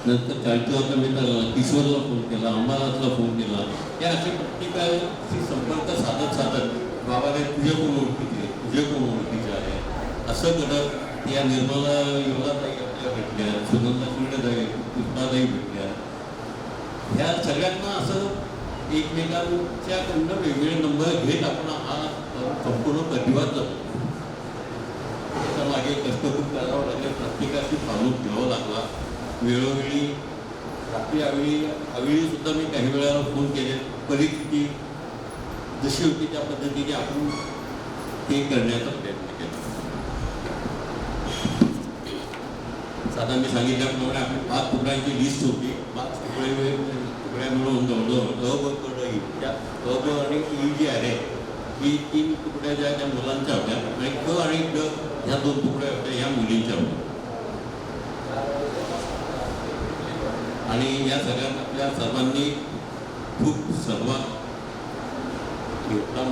नंतर 40गावच्या मित्राला किशोरला फोन केला, अंबादासला फोन केला. या असे प्रत्येकाशी संपर्क साधत बाबा रे तुझे कोण ओळखीचे, तुझे कोण ओळखीचे आहे असं करत या निर्मला योगाताई आपल्या भेटल्या, सुनंदा शिंदेताई, कृष्णाताई भेटल्या. ह्या सगळ्यांना असं एकमेकांच्याकडनं वेगवेगळे नंबर घेत आपण हा संपूर्ण प्रतिवाद जातो. त्याच्या मागे कष्ट खूप करावं लागले. प्रत्येकाशी फालून घ्यावं लागला. वेळोवेळी रात्री अवेळी सुद्धा मी काही वेळा फोन केले. परिस्थिती जशी होती त्या पद्धतीने आपण ते करण्याचा प्रयत्न केला. साधा मी सांगितल्याप्रमाणे आपली 5 तुकड्यांची लिस्ट होती. 5 तुकड्या मिळून जवळजवळ अ ब क ड ई, त्या अ ब आणि ई जी आहे ही 3 तुकड्या ज्या त्या मुलांच्या होत्या आणि क आणि ड ह्या 2 तुकड्या होत्या ह्या मुलींच्या होत्या. आणि या सगळ्यांना आपल्या सर्वांनी खूप सर्वात योगदान.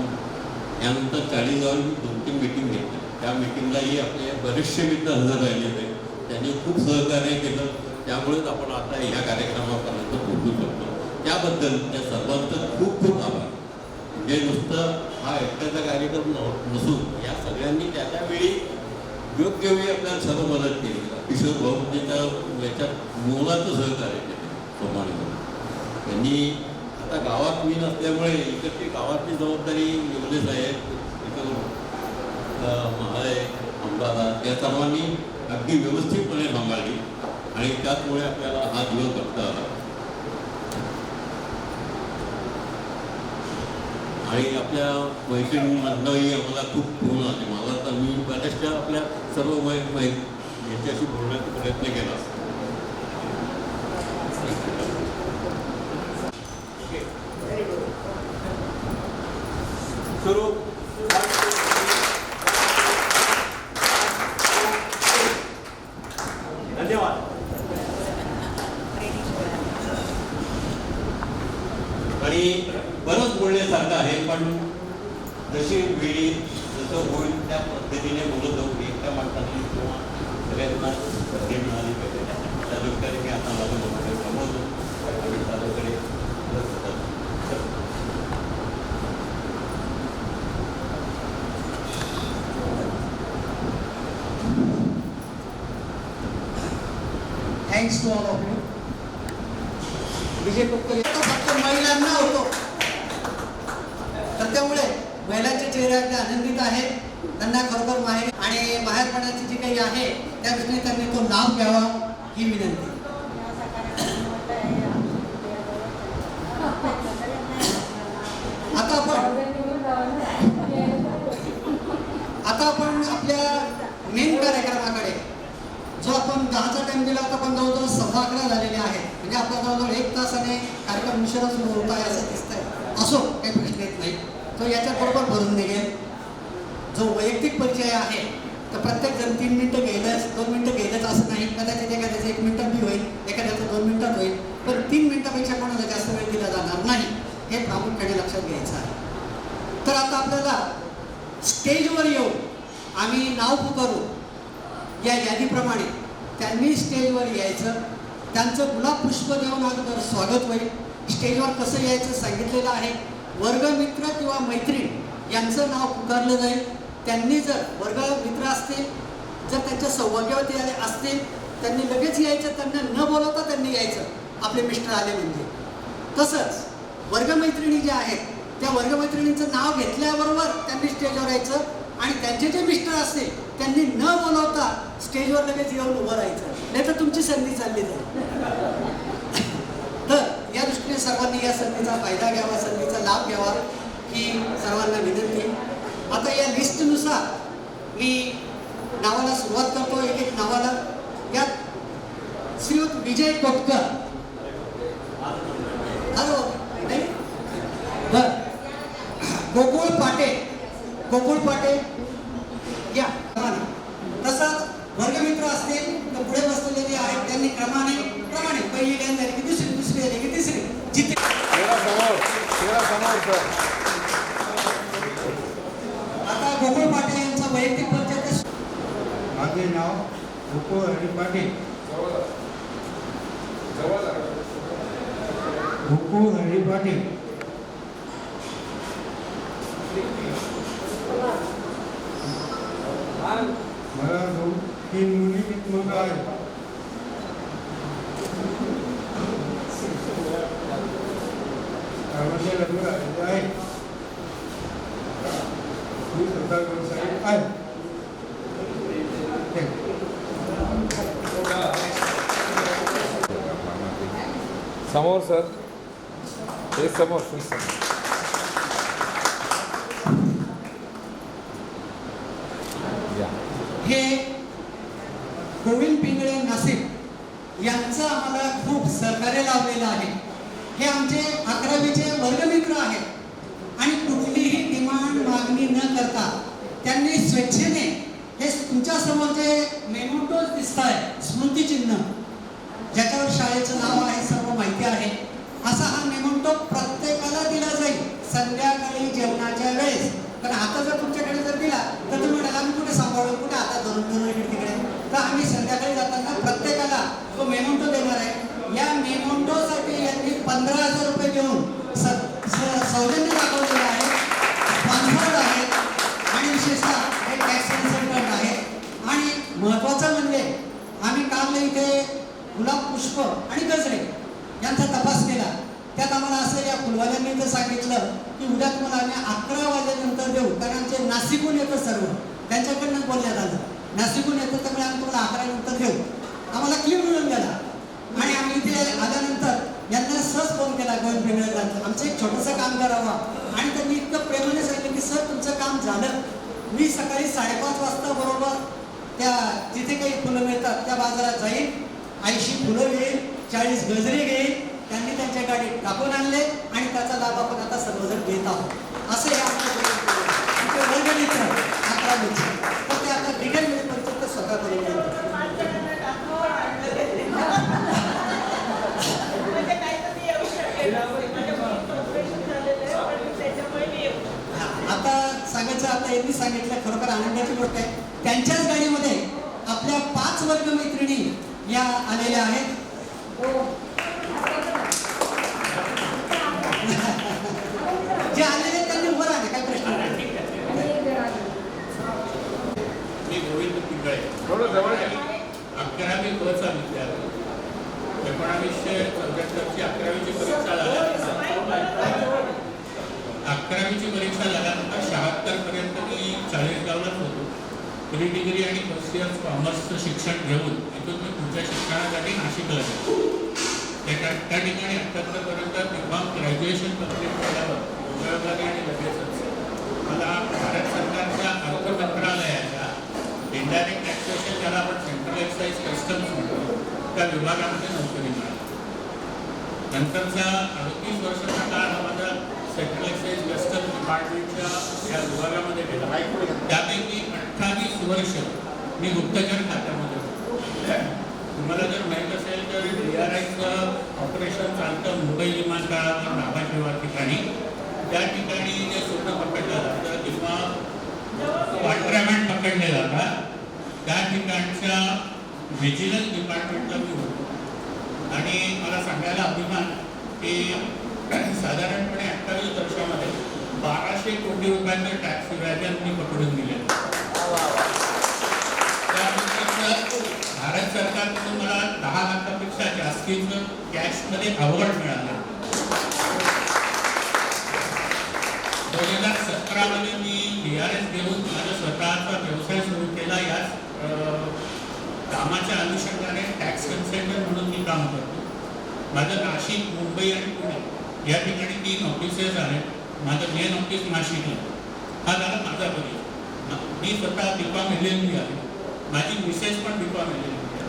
यानंतर 40गाव 2-3 मीटिंग घेतल्या. त्या मीटिंगलाही आपले बरेचसे मित्र हजर राहिले होते. त्यांनी खूप सहकार्य केलं. त्यामुळेच आपण आता या कार्यक्रमापर्यंत पोहोचू शकतो. त्याबद्दल त्या सर्वांचं खूप खूप आभार. म्हणजे नुसतं हा एकट्याचा कार्यक्रम नसून या सगळ्यांनी त्यावेळी योग्य वेळी आपल्याला सर्व मदत केली. किशोर भाऊ म्हणजे त्या याच्यात मोलाचं सहकार्य केलं प्रमाणे. त्यांनी आता गावात मी नसल्यामुळे इकडची गावातली जबाबदारी एवढे साहेब, महाय, अंबादा त्या सर्वांनी अगदी व्यवस्थितपणे सांभाळली आणि त्याचमुळे आपल्याला हा दिवस बघता आला. आणि आपल्या मैत्रिणींमधनंही आम्हाला खूप फोन आले. मला तर मी बऱ्याचशा आपल्या सर्व याच्याशी बोलण्याचा प्रयत्न केला. सुरू धन्यवाद. आणि बरंच बोलण्यासारखं आहे, पण जशी वेळी जसं होईल त्या पद्धतीने बोलत जाऊ. एकट्या माणसाने किंवा सगळ्यांना संधी मिळाली पाहिजे त्या दृष्टीने मी आता माझं बोलणं थांबवतो आणि साधूकडे thanks to all of you. Vijay फक्त महिलांना होतो, तर त्यामुळे महिलांचे चेहरे अगदी आनंदित आहेत. त्यांना खरोखर माहेर आणि माहेरपणाची जी काही आहे त्या दृष्टीने त्यांनी तो लाभ घ्यावा ही विनंती. आता आपण आपल्या मेन कार्यक्रमाकडे जो आपण 10चा टाइम दिला होता, पण जवळजवळ 11:15 झालेले आहेत. म्हणजे आपला जवळजवळ 1 तासाने कार्यक्रम उशिरा सुरू होत आहे असं दिसतंय. असो, काही प्रश्न येत नाही. तो याच्याबरोबर भरून निघेल. जो वैयक्तिक परिचय आहे तर प्रत्येक जण 3 मिनिटं गेलंच, 2 मिनिटं गेलंच असं नाही. कदाचित एखाद्याचं 1 मिनिटात बी होईल, एखाद्याचं 2 मिनिटात होईल, पण 3 मिनिटापेक्षा कोणाला जास्त वेळ दिला जाणार नाही हे प्रामुख्याने लक्षात घ्यायचं आहे. तर आता आपल्याला स्टेजवर येऊ, आम्ही नाव पुकारू या यादीप्रमाणे त्यांनी स्टेजवर यायचं. त्यांचं गुलाब पुष्प देऊन अगोदर स्वागत होईल. स्टेजवर कसं यायचं सांगितलेलं आहे. वर्गमित्र किंवा मैत्रीण यांचं नाव पुकारलं जाईल. त्यांनी जर वर्गमित्र असतील, जर त्यांच्या सौभाग्यवती असतील, त्यांनी लगेच यायचं, त्यांना न बोलवता त्यांनी यायचं, आपले मिस्टर आले म्हणजे. तसंच वर्गमैत्रिणी ज्या आहेत त्या वर्गमैत्रिणींचं नाव घेतल्याबरोबर त्यांनी स्टेजवर यायचं आणि त्यांचे जे मिस्टर असतील त्यांनी न बोलवता स्टेजवर लगेच येऊन उभं राहायचं, नाही तर तुमची संधी चालली जाईल. तर या दृष्टीने सर्वांनी या संधीचा फायदा घ्यावा, संधीचा लाभ घ्यावा ही सर्वांना विनंती. आता या लिस्टनुसार मी नावाला सुरुवात करतो, एक एक नावाला. यात श्रीयुत विजय कोटकर. हॅलो, नाही बर. गोकुळ पाटे, गोकुळ पाटे या. तसंच वर्गमित्र असतील तर पुढे बसलेले आहेत, त्यांनी क्रमाने पहिली लाईन झाली की दुसरी, दुसरी झाली की तिसरी, जिथे आता गोकुळ पाटे यांचा वैयक्तिक परिचय. माझे नाव गोकुळ हरी पाटील. गोकुळ हरी पाटील. मला 3 मुली, 1 मुलगा आहे. सर्वांचे लग्न झालेले आहे. मी स्वतः व्यावसायिक आहे. समोर सर, हे समोर समोर. हे गोविंद पिंगळे नाशिक यांचं आम्हाला खूप सहकार्य लावलेलं आहे. हे आमचे 11वीचे वर्गमित्र आहेत आणि कुठलीही डिमांड मागणी न करता त्यांनी स्वेच्छेने हे तुमच्या समोर जे मेमोटोज दिसत आहे, स्मृतिचिन्ह ज्याच्यावर शाळेचं नाव आहे, सर्व माहिती आहे, असा हा मेमोटो प्रत्येकाला दिला जाईल संध्याकाळी जेवणाच्या वेळेस. कारण आता जर तुमच्याकडे जर दिला तर तुम्ही म्हणाल आम्ही कुठे सांभाळू, कुठे आता धरून इकडे तिकडे. तर आम्ही संध्याकाळी जाताना प्रत्येकाला तो मेमोटो देणार आहे. या मेमोटोसाठी यांनी 15,000 रुपये देऊन सौजन्य दाखवलेलं आहे, स्पॉन्सर्ड आहे आणि विशेषतः हे टॅक्स कन्सल्टंट आहे. आणि महत्त्वाचं म्हणजे आम्ही काल इथे गुलाब पुष्प आणि गजरे यांचा तपास केला. त्यात आम्हाला असं या फुलवाल्यांनी तर सांगितलं की उद्या तुम्हाला आम्ही 11 वाजेनंतर देऊ, कारण आमचे नाशिकहून येतं सर्व, त्यांच्याकडनं बोलण्यात आलं नाशिकहून येतं, त्यामुळे आम्ही तुम्हाला 11 नंतर देऊ. आम्हाला क्ल्यू मिळून गेला आणि आम्ही इथे आल्यानंतर यांना सहज फोन केला गोविंद पिंगळेला, आमचं एक छोटंसं काम करावं. आणि त्यांनी इतकं प्रेमाने सांगितलं की सर तुमचं काम झालं, मी सकाळी 5:30 वाजता बरोबर त्या जिथे काही फुलं मिळतात त्या बाजारात जाईल, 80 फुलं घेईल, 40 गजरे घेईल. त्यांनी त्यांच्या गाडीत टाकून आणले आणि त्याचा लाभ आपण आता सर्वजण घेत आहोत. असं हे आमचे वर्गमित्र 11वीचे. तर ते आता डिटेल मिळेपर्यंत स्वतः करून घेतात. आता सांगायचं, आता यांनी सांगितलं, खरोखर आनंदाची गोष्ट आहे. त्यांच्याच गाडीमध्ये आपल्या 5 वर्गमैत्रिणी या आलेल्या आहेत. जे आलेले त्यांनी उभं राहिले, काय प्रश्न नाही. मी गोविंद पिंगळे, थोडं जवळ घ्या. 11वी चा विद्यार्थी. 1974ची 11वीची परीक्षा झाल्यानंतर 11वीची परीक्षा झाल्यानंतर 76 पर्यंत मी चाळीसगावलाच होतो. प्री डिग्री आणि फर्स्ट इयर कॉमर्सचं शिक्षण घेऊन इथून मी पुढच्या शिक्षणासाठी नाशिकला गेलो. त्या ठिकाणी 78 पर्यंत B.Com ग्रॅज्युएशन कंप्लीट केल्यावर उपयोगाने आणि लगेचच मला भारत सरकारच्या अर्थ मंत्रालयाच्या इनडायरेक्ट टॅक्सेशन, ज्याला आपण सेंट्रल एक्साईज कस्टम्स म्हणतो, त्या विभागामध्ये नोकरी मिळाली. नंतरचा 38 वर्षाचा काळ हा माझा सेंट्रल एक्साईज कस्टम्स डिपार्टमेंटच्या या विभागामध्ये गेला. त्यापैकी 28 वर्ष मी गुप्तचर खात्यामध्ये होतो. तुम्हाला जर माहीत असेल तर DRIचं ऑपरेशन चालतं मुंबई विमानतळावर नाभाशेवा ठिकाणी. त्या ठिकाणी जे सोनं पकडलं जातं किंवा कॉन्ट्रॅबँड पकडले जातात, त्या ठिकाणच्या व्हिजिलन्स डिपार्टमेंटला मी होतो. आणि मला सांगायला अभिमान की साधारणपणे 28 वर्षामध्ये 1200 कोटी रुपयांचं टॅक्स व्याजन मी पकडून दिले. त्यानंतर भारत सरकारकडून मला 10 लाखापेक्षा जास्तीचं कॅशमध्ये अवॉर्ड मिळालं. 2017 मध्ये मी DRS घेऊन माझा स्वतःचा व्यवसाय सुरू केला. याच कामाच्या अनुषंगाने टॅक्स कन्सल्टंट म्हणून मी काम करतो. माझं नाशिक, मुंबई आणि पुणे या ठिकाणी 3 ऑफिसेस आहेत. माझं मेन ऑफिस नाशिकला. हा झाला माझा परिचय. मी स्वतः B.Com LLB आहे. माझी मिसेस पण B.Com LLB आहे.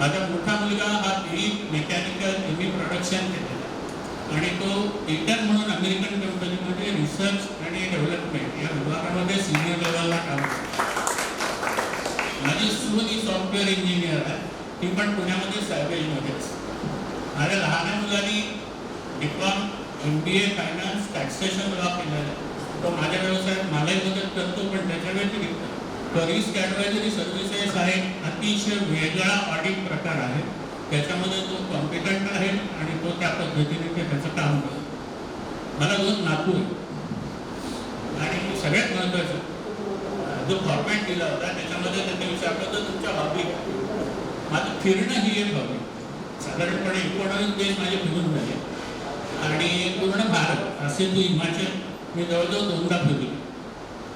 माझा मोठा मुलगा हा BE मेकॅनिकल ME प्रोडक्शन केलेला आणि तो इंटर्न म्हणून अमेरिकन कंपनीमध्ये रिसर्च आणि डेव्हलपमेंट या विभागामध्ये सिनियर लेवलला काम करतो. माझी सून ही सॉफ्टवेअर इंजिनियर आहे. ती पण पुण्यामध्ये सायबेजमध्येच. माझ्या लहान मुलांनी B.Com MBA finance taxation law केलेला आहे. तो माझ्या व्यवसायात मलाही मदत करतो, पण त्याच्या व्यतिरिक्त रिस्क ॲडवायझरी सर्व्हिसेस आहे. अतिशय वेगळा ऑडिट प्रकार आहे. त्याच्यामध्ये तो कॉम्पिटंट आहे आणि तो त्या पद्धतीने ते त्याचं काम करतो. मला 2 नातू आहेत आणि सगळ्यात महत्त्वाचं जो फॉर्मॅट दिला होता त्याच्यामध्ये त्यांनी विचारलं तर तुमच्या हॉबी काय? माझं फिरणं ही एक हॉबी. साधारणपणे 19 देश माझे फिरून झाले आणि पूर्ण भारत असे तू हिमाचल मी जवळजवळ 2दा फिरलो.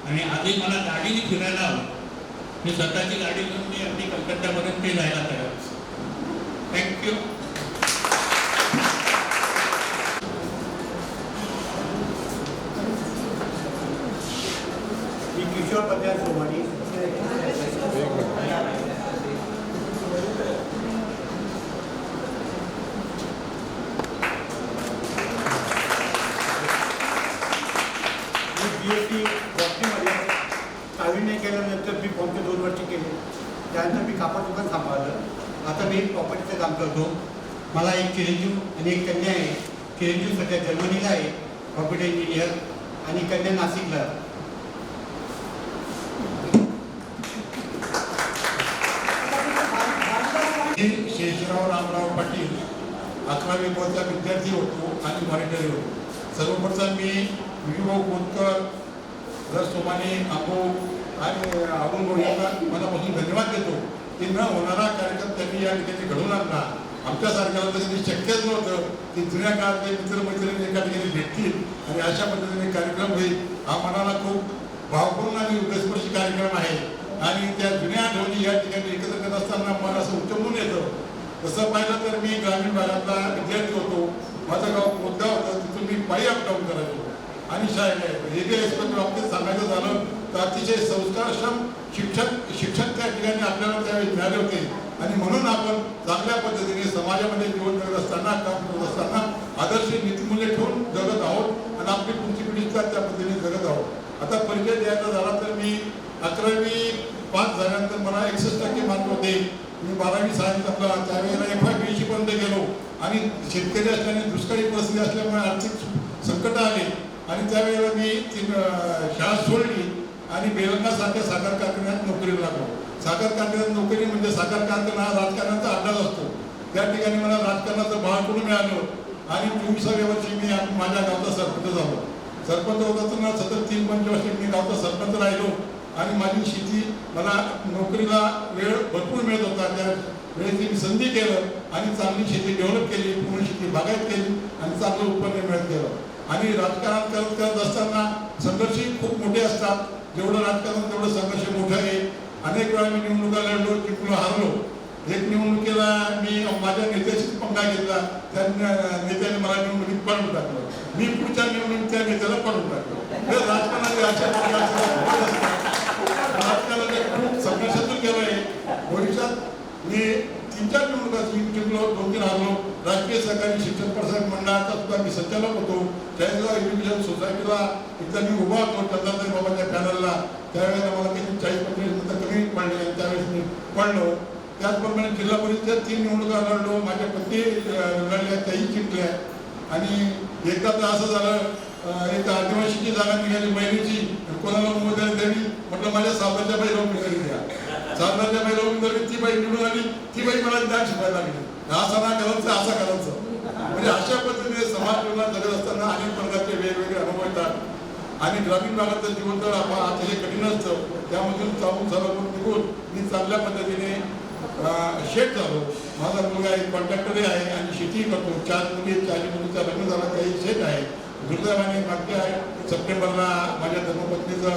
आणि आधी मला गाडीने फिरायला आवडतं. मी स्वतःची गाडी घेऊन मी अगदी कलकत्त्यापर्यंत जायला तयार असतो. थँक्यू. मी किशोर पंजाब सोमानी. BSc बॉक्सिंगमध्ये काविन्य केल्यानंतर मी फॉर्मचे 2 वर्ष केले. त्यानंतर मी कापड दुकान सांभाळलं. आता मी प्रॉपर्टीचं काम करतो. मला एक चिरंजीव आणि एक कन्या आहे. चिरंजीव सध्या जर्मनीला आहे, कॉम्प्युटर इंजिनियर, आणि कन्या नाशिकला. शेषराव रामराव पाटील 11वी बोर्डचा विद्यार्थी होतो आणि मॉनिटरी होतो. सर्वप्रथम मी विभाऊ कोतकर, रस सोमानी, आंबो आणि अबुल यांना मनापासून धन्यवाद देतो. की न होणारा कार्यक्रम त्यांनी या ठिकाणी घडवून आणला. आमच्यासारख्याला तर कधी शक्यच नव्हतं की जुन्या काळातले मित्रमैत्रिणी एका ठिकाणी भेटतील आणि अशा पद्धतीने कार्यक्रम होईल. हा मनाला खूप भावपूर्ण आणि हृदयस्पर्शी कार्यक्रम आहे आणि त्या जुन्या आठवणी या ठिकाणी एकत्र करत असताना मला असं उच्चमून येतं. तसं पाहिलं तर मी ग्रामीण भागातला विद्यार्थी होतो. माझं गाव कोथगाव होतं. तिथून मी पायी अपडाऊन करायचो आणि शाळेला यायचो. ABSच्या बाबतीत सांगायचं झालं तर अतिशय संस्कारक्षम शिक्षण त्या ठिकाणी आपल्याला त्यावेळी मिळाले होते आणि म्हणून आपण चांगल्या पद्धतीने समाजामध्ये जीवन करत असताना, काम करत असताना आदर्श नीतिमूल्य ठेवून जगत आहोत आणि आपली पुढची पिढी त्या पद्धतीने जगत आहोत. आता परिचय द्यायचा झाला तर मी 11वी पास झाल्यानंतर मला 61% मार्क होते. मी 12वी सायन्स आपला त्यावेळेला FI पर्यंत गेलो आणि शेतकरी असल्याने दुष्काळी परिस्थिती असल्यामुळे आर्थिक संकट आले आणि त्यावेळेला मी शाळा सोडली आणि बेलंगासारख्या साखर कारखान्यात नोकरीला लागलो. साखर कारखान्यात नोकरी म्हणजे साखर कारखाना हा राजकारणाचा अड्डाच असतो. त्या ठिकाणी मला राजकारणाचं बाळकडून मिळालं आणि 24व्या वर्षी मी माझ्या गावचा सरपंच झालो. सरपंच होत असताना सतत 3-5 वर्ष मी गावचा सरपंच राहिलो आणि माझी शेती मला नोकरीला वेळ भरपूर मिळत होता. त्या वेळेची मी संधी केलं आणि चांगली शेती डेव्हलप केली, पूर्ण शेती बागायत केली आणि चांगलं उत्पन्न मिळत गेलं. आणि राजकारण करत असताना संघर्ष खूप मोठे असतात. जेवढं राजकारण तेवढं संघर्ष मोठं आहे. अनेक वेळा मी निवडणुका लढलो, जिंकलो, हारलो. एक निवडणुकीला मी माझ्या नेत्याशीच पंगा घेतला. त्या नेत्याने मला निवडणुकीत पळून टाकलं. मी पुढच्या निवडणुकीत त्या नेत्याला पळून टाकलं. राजकारणाचे अशा राजकारणाने खूप संघर्षातून गेलो आहे. भविष्यात मी 3-4 निवडणुका जिंकलो, 2-3 हारलो. राष्ट्रीय सहकारी शिक्षण प्रसारक मंडळाचा सुद्धा मी संचालक होतो. चाळीसगाव एज्युकेशन सोसायटीला एकदा मी उभा होतो चंद्रकांत बाबांच्या पॅनलला. त्यावेळेला मला काही 40-45 मतं कमी पडले आणि त्यावेळेस मी पडलो. त्याचप्रमाणे जिल्हा परिषदेत 3 निवडणुका लढलो. माझ्या पत्नी लढल्या, त्याही जिंकल्या. आणि एकदा तर असं झालं, एक आदिवासीची जागा निघाली महिलेची, कोणाला उमेदवारी द्यावी म्हटलं माझ्या सावरच्या बाईला उमेदवारी द्या. सावरच्या बाईला उमेदवारी ती बाई निवडून आली. ती बाई मला ज्ञान शिकायला लागली. असा ना करायचं, असा करायचं. म्हणजे अशा पद्धतीने समाज जीवनात जगत असताना अनेक प्रकारचे वेगवेगळे अनुभव येतात आणि ग्रामीण भागातलं जीवन तर आपण अतिशय कठीण असतं. त्यामधून चालून सर्व निघून मी चांगल्या पद्धतीने शेत झालो. माझा मुलगा एक कॉन्ट्रॅक्टरही आहे आणि शेतीही करतो. 4 मुली 4 मुलीचं लग्न झालं, काही शेत आहे. दुर्दैवाने मागच्या सप्टेंबरला माझ्या धर्मपत्नीचं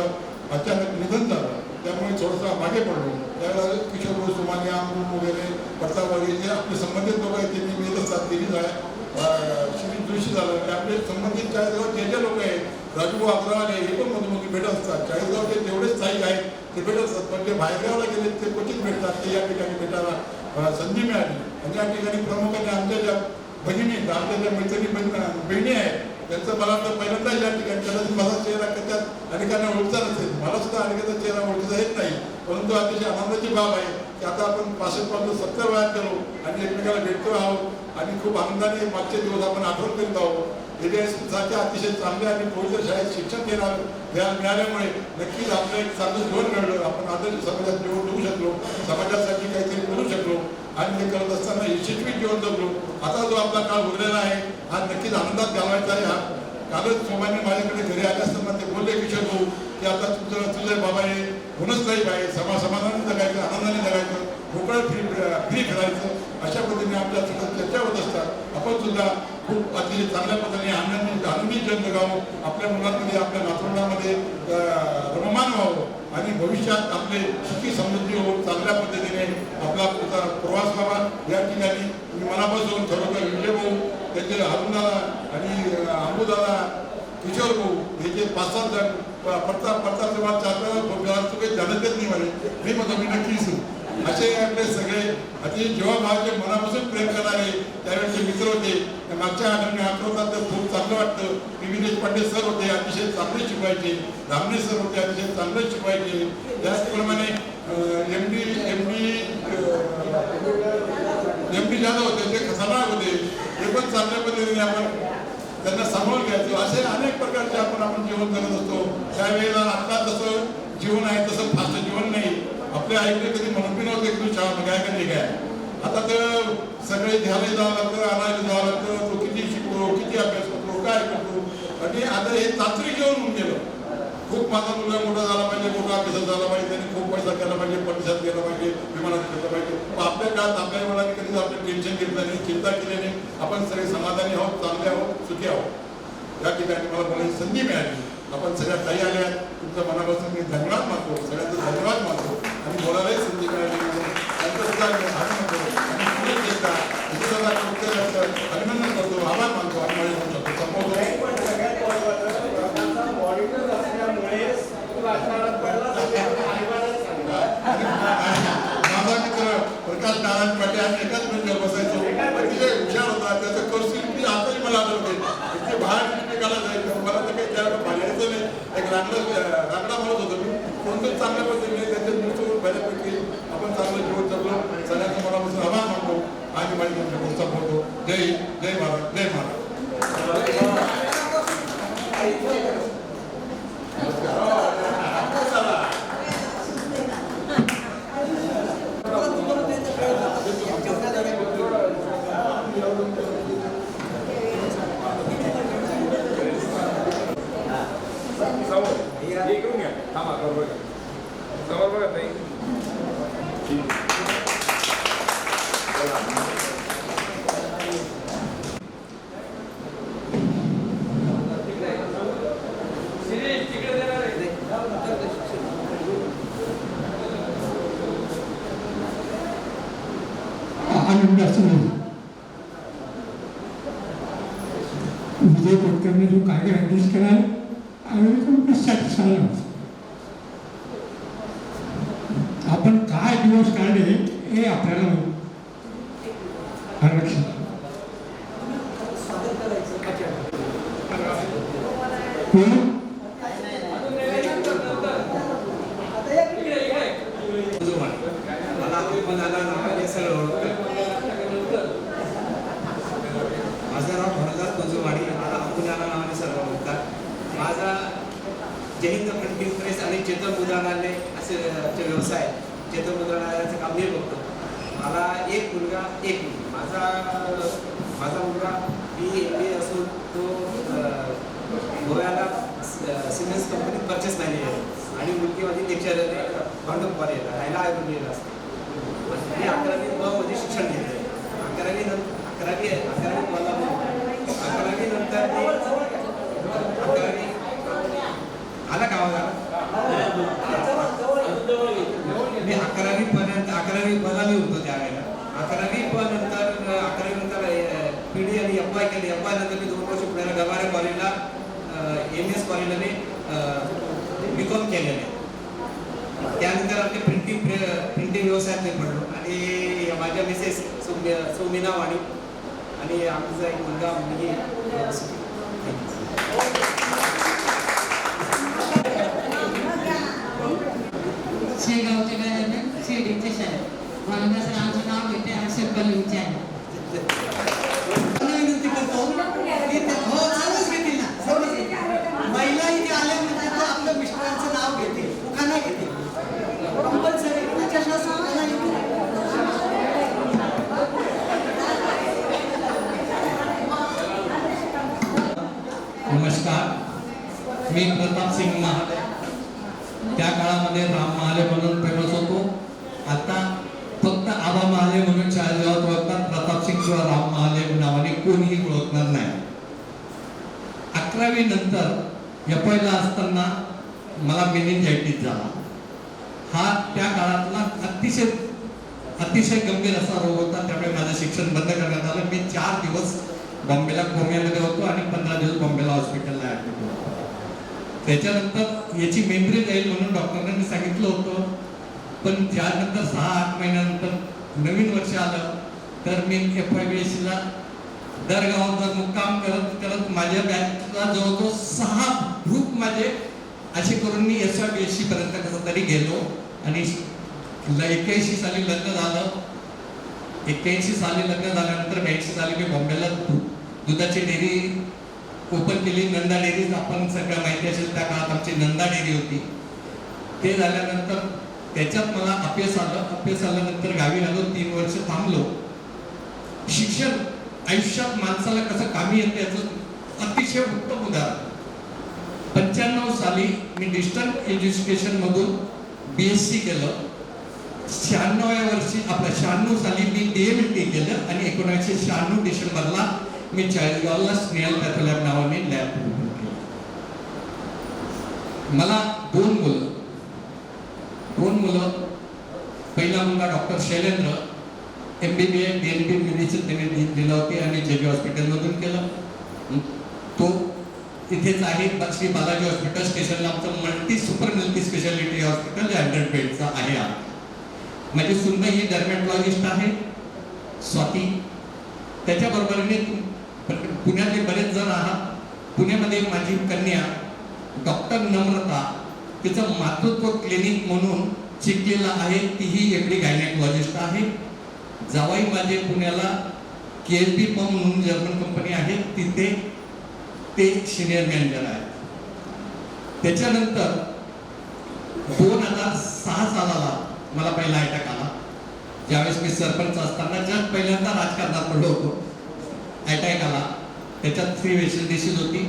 अचानक निधन झालं. त्यामुळे थोडंसं मागे पडलो. त्यावेळेला किशोर सोमानी आमरू वगैरे प्रताप वगैरे जे आपले संबंधित लोक आहेत त्यांनी मिळत असतात. त्यांनी श्री जोशी झालं. आपले संबंधित चाळीसगाव जे लोक आहेत, राजू अग्रवाल हे पण मधोमधी भेटत असतात. चाळीसगावचे जेवढे स्थायिक आहेत ते भेटत असतात, पण जे बाहेरगावला गेले ते क्वचित भेटतात. ते या ठिकाणी भेटायला संधी मिळाली आणि या ठिकाणी प्रमुखाने आमच्या ज्या भगिनी, आमच्या ज्या मैत्रिणी बहिणी आहेत, त्यांचं मला तर पहिल्यांदा या ठिकाणी कदाचित माझा चेहरा त्याच्यात अनेकांना ओळखता नसेल. मला सुद्धा अनेकांचा चेहरा ओळखता येत नाही, परंतु अतिशय आनंदाची बाब आहे की आता आपण 65-70 वयात गेलो आणि एकमेकाला भेटतो आहोत आणि खूप आनंदाने मागचे दिवस आपण आठवण करीत आहोत. सारख्या अतिशय चांगल्या आणि पवित्र शाळेत शिक्षण मिळाल्यामुळे नक्कीच आपलं एक चांगलं जीवन घडलं. आपण आदर्श समाजात जीवन देऊ शकलो, समाजासाठी काहीतरी करू शकलो आणि हे करत असताना यशस्वी जीवन जगलो. आता जो आपला काळ उरलेला आहे हा नक्कीच आनंदात घालवायचा आहे. हा कालच सोमाने माझ्याकडे घरी आले असताना ते बोलले किशोर भाऊ की आता तुझं बाबा हे होणंच नाही पाहिजे, समाधानाने जगायचं, आनंदाने जगायचं, मोकळं फ्री फिरायचं. अशा पद्धतीने आपल्या सुद्धा चर्चा होत असतात. आपण सुद्धा खूप अतिशय चांगल्या पद्धतीने आनंदी जग जगावं, आपल्या मुलांमध्ये आपल्या नातवंडामध्ये रममान व्हावं आणि भविष्यात आपले सुखी समृद्धी होऊन चांगल्या पद्धतीने आपला प्रवास व्हावा. या ठिकाणी मी मनापासून खरोखर विजय भाऊ, त्याचे अरुणदादा आणि अंबुदादा, किशोर भाऊ हे जे 5-7 जण प्रताप समाज चालतं काही जाणतच नाही मला, मी म्हणतो मी नक्कीच असे आपले सगळे अतिशय जेव्हा भावाचे मनापासून प्रेम करणारे त्यावेळेचे मित्र होते. मागच्या आठवणी आठवतात तर खूप चांगलं वाटतं. पी.व्ही. देशपांडे सर होते, अतिशय चांगले शिकवायचे. रामणे सर होते, अतिशय चांगले शिकवायचे. त्याचप्रमाणे एम डी जाधव होते, ते खतरनाक होते, ते पण चांगल्या पद्धतीने आपण त्यांना सांभाळून घ्यायचो. असे अनेक प्रकारचे आपण जीवन करत असतो. त्यावेळेला आता जसं जीवन आहे तसं फास्ट जीवन नाही. आपल्या आईकडे कधी म्हणून नव्हते की तू शाळा काय का नाही काय. आता तर सगळे घ्यायला जावं लागतं, आणायला जावं लागतं, तो किती शिकतो, किती अभ्यास करतो, काय करतो. आणि आता हे तांत्रिक जीवन होऊन गेलं. खूप माझा मुलगा मोठा झाला पाहिजे, मोठा अभ्यासात झाला पाहिजे, त्यांनी खूप पैसा केला पाहिजे, परदेशात गेला पाहिजे, विमानात गेलं पाहिजे. आपल्या काळात आपल्या मुलांनी कधीच आपलं टेन्शन घेतलं नाही, चिंता केली नाही. आपण सगळे समाधानी आहोत, चांगले आहोत, सुखी आहोत. या ठिकाणी मला बोलायची संधी मिळाली. आपण सगळ्या ताई आल्या, तुमच्या मनापासून मी धन्यवाद मानतो, सगळ्यांचा धन्यवाद मानतो आणि बोलायलाही संधी मिळाली त्यांचं सुद्धा अभिनंदन करतो, आभार मानतो आणि माझे म्हणू शकतो संपवतो. माझा मित्र प्रकाश नारायण पाटील आणि एकाच बेंचवर बसायचो, अतिशय हुशार होता. त्याचं कौशल्य आताही मला आठवते. इथे बाहेर एकमेकाला जायचं, मला तर काही त्यावेळेला पाहायचं नाही. एक रांगडा म्हणत होतो मी, कोणतंच चांगल्या पद्धतीने त्याच्या दृष्टीवर बऱ्यापैकी आपण चांगलं जीवन जगलो. सगळ्यांच्या मनापासून आभार मानतो आणि माझी तुमच्या पुस्तक बोलतो. जय हिंद, जय महाराज, जय महाराज. इकडून घ्या, थांबा बरोबर समोर बघा ताई. विजय कोटकरने जो कायदा ॲड्रेस केला आणि सॅटिस्फाय होतं. आपण काय दिवस काढले हे आपल्याला आरक्षण माझं नाव भरदास पंजूवाडी, मला अपुल्याला नावाने सर्व म्हणतात. माझा जय हिंद प्रिंटिंग प्रेस आणि चेतन मुद्रणालय असे व्यवसाय, चेतन मुद्रणालयाचं काम मी बघतो. मला एक मुलगा एक मुलगी. माझा मुलगा BA असून ऑफिस मॅनेजर आणि मुलगी माझी लेक्चरर आहे भांडूप कॉलेजला राहायला आयबीला असते. मी 11वी ब मध्ये शिक्षण घेतलं. 11वी नंतर 11वी आला का आवाज आला? मी 11वी बला मी होतो त्यावेळेला. 11वी नंतर PD आणि FY केली. FY नंतर मी 2 वर्ष पुण्याला गवारे कॉलेजला MS कॉलेजला मी BCom केलेलं आहे. त्यानंतर आमच्या प्रिंटिंग व्यवसायात मी पडलो आणि माझ्या मिसेस सौमिना वाणी आणि आमचा एक मुलगा मुलगी. शेगावच्या गाड्याने शिर्डीचे शाळेत मला कसं आमचं नाव घेते आणि सर्कल विचार विनंती करतो की हो नावच घेतील ना. महिलाही ते आल्यानंतर ते आपल्या मिस्टरांचं नाव घेतील, उखाणा घेतील. कंपल्सरी त्याच्याशिवाय सांगायला येतील. नमस्कार, मी प्रताप सिंग महाले. त्या काळामध्ये राम महाले म्हणून फेमस होतो. आता फक्त आबा महाले म्हणून चाळीसगावात ओळखतात. प्रताप सिंग किंवा राम महाले नावाने कोणीही ओळखणार नाही. 11वी नंतर FYला असताना मला मेनिंजायटिस झाला. हा त्या काळातला अतिशय गंभीर असा रोग होता. त्यामुळे माझं शिक्षण बंद करण्यात आलं. मी 4 दिवस बॉम्बेला कोम्यामध्ये होतो आणि 15 दिवस बॉम्बेला हॉस्पिटलला ॲडमिट होतो. त्याच्यानंतर याची मेमरी जाईल म्हणून डॉक्टरांनी सांगितलं होतं. पण ज्यानंतर 6-8 महिन्यानंतर नवीन वर्ष आलं तर मी FYBSCला दर गावात मुक्काम करत माझ्या बॅचला जवळजवळ 6 ग्रुप माझे असे करून मी SYBSC पर्यंत कसं तरी गेलो आणि 81 साली लग्न झालं. 81 साली लग्न झाल्यानंतर 82 साली मी बॉम्बेला दुधाची डेअरी ओपन केली. नंदा डेअरी आपण सगळं माहिती असेल. त्या काळात आमची नंदा डेअरी होती. ते झाल्यानंतर त्याच्यात मला अपयश आल्यानंतर गावी आलो. 3 वर्ष थांबलो. शिक्षण आयुष्यात माणसाला कसं कामी येतं याचं अतिशय उत्तम उदाहरण. 95 साली मी डिस्टन्स एज्युकेशन मधून BSc केलं. 96व्या वर्षी 96 साली मी DMLT केलं आणि 1996 डिसेंबरला मी चाळीसगावला स्नेहल पॅथोलॅब नावाने लॅब ओपन केलं. मला 2 मुलं. पहिला मुलगा doctor Shailendra MBBS DNB medicine त्यांनी दिलं होती आणि JB हॉस्पिटलमधून केलं. तो इथेच आहे श्री बालाजी हॉस्पिटल स्टेशनला. आमचं सुपर मल्टी स्पेशालिटी हॉस्पिटल 100 बेडचं आहे. माझी सुनबाई ही डर्मॅटॉलॉजिस्ट आहे स्वाती. त्याच्याबरोबरीने पुण्यातले बरेच जण आहात. पुण्यामध्ये माझी कन्या डॉक्टर नम्रता, तिचं मातृत्व क्लिनिक म्हणून शिकलेला आहे. तीही एवढी गायनेकॉलॉजिस्ट आहे. जावाई माझे पुण्याला KSB पम म्हणून जर्मन कंपनी आहे, तिथे ते सिनियर मॅनेजर आहेत. त्याच्यानंतर 2006 सालाला मला पहिला अटॅक आला. ज्यावेळेस मी सरपंच असताना जस्ट पहिल्यांदा राजकारणात पडलो होतो. अटॅक आला. त्याच्यात 3 वेशल डिसीज होती.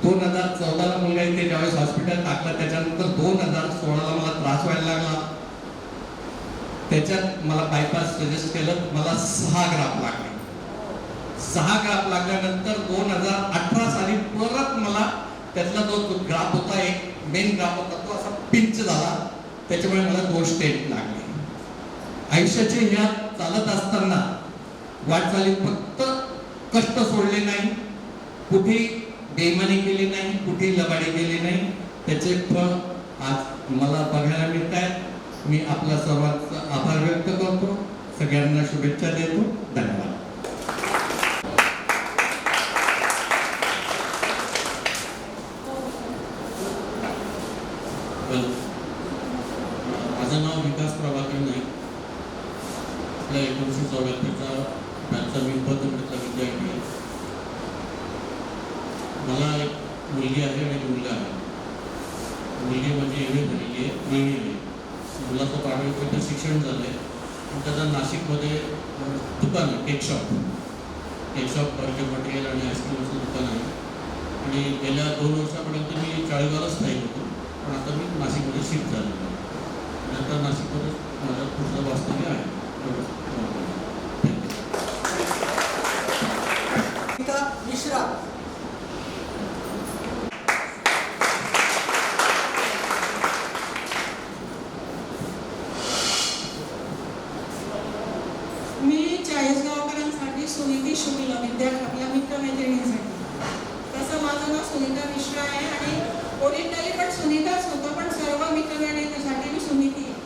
2014ला मुलगा इथे ज्यावेळेस हॉस्पिटल टाकलं त्याच्यानंतर 2016ला मला त्रास व्हायला लागला. त्याच्यात मला बायपास सजेस्ट केलं. मला 6 ग्राफ लागले. 6 ग्राफ लागल्यानंतर 2018 साली परत मला त्यातला जो ग्राफ होता, एक मेन ग्राफ होता, तो असा पिंच झाला. त्याच्यामुळे मला 2 स्टेट लागले. आयुष्याचे ह्या चालत असताना वाटचालीत फक्त कष्ट सोडले नाही, कुठे बेईमानी केली नाही, कुठे लबाडी केली नाही. त्याचे फळ आज मला बघायला मिळत आहेत. मी आपला सर्वांचा आभार व्यक्त करतो. सगळ्यांना शुभेच्छा देतो. धन्यवाद. माझं नाव विकास प्रभाकर नाईक. आपल्या 1974चा त्यांचा मी पदविका विद्यार्थी आहे. मला एक मुलगी आहे आणि मुलगा आहे. मुलगी म्हणजे MA झालेली आहे, मुलगी आहे. मुलाचं प्राथमिक शिक्षण झालं आहे. त्याचं नाशिकमध्ये दुकान आहे, केक शॉप बर्गर मटेरियल आणि आईस्क्रीमचं दुकान आहे. आणि गेल्या 2 वर्षापर्यंत मी चाळीसगावला स्थायिक होतो. पण आता मी नाशिकमध्ये शिफ्ट झालेलो आहे. नंतर नाशिकमध्ये माझं पुढचं वास्तव्य आहे. गीता मिश्रा. मी चाळीसगावकरांसाठी सुनीती शुक्ल आपल्या मित्रमैत्रिणींसाठी. तसं माझं नाव सुनीता मिश्रा आहे आणि ओरिजिनली पण सुनीताच होतं, पण सर्व मित्रमैत्रिणींसाठी मी सुनीती आहे.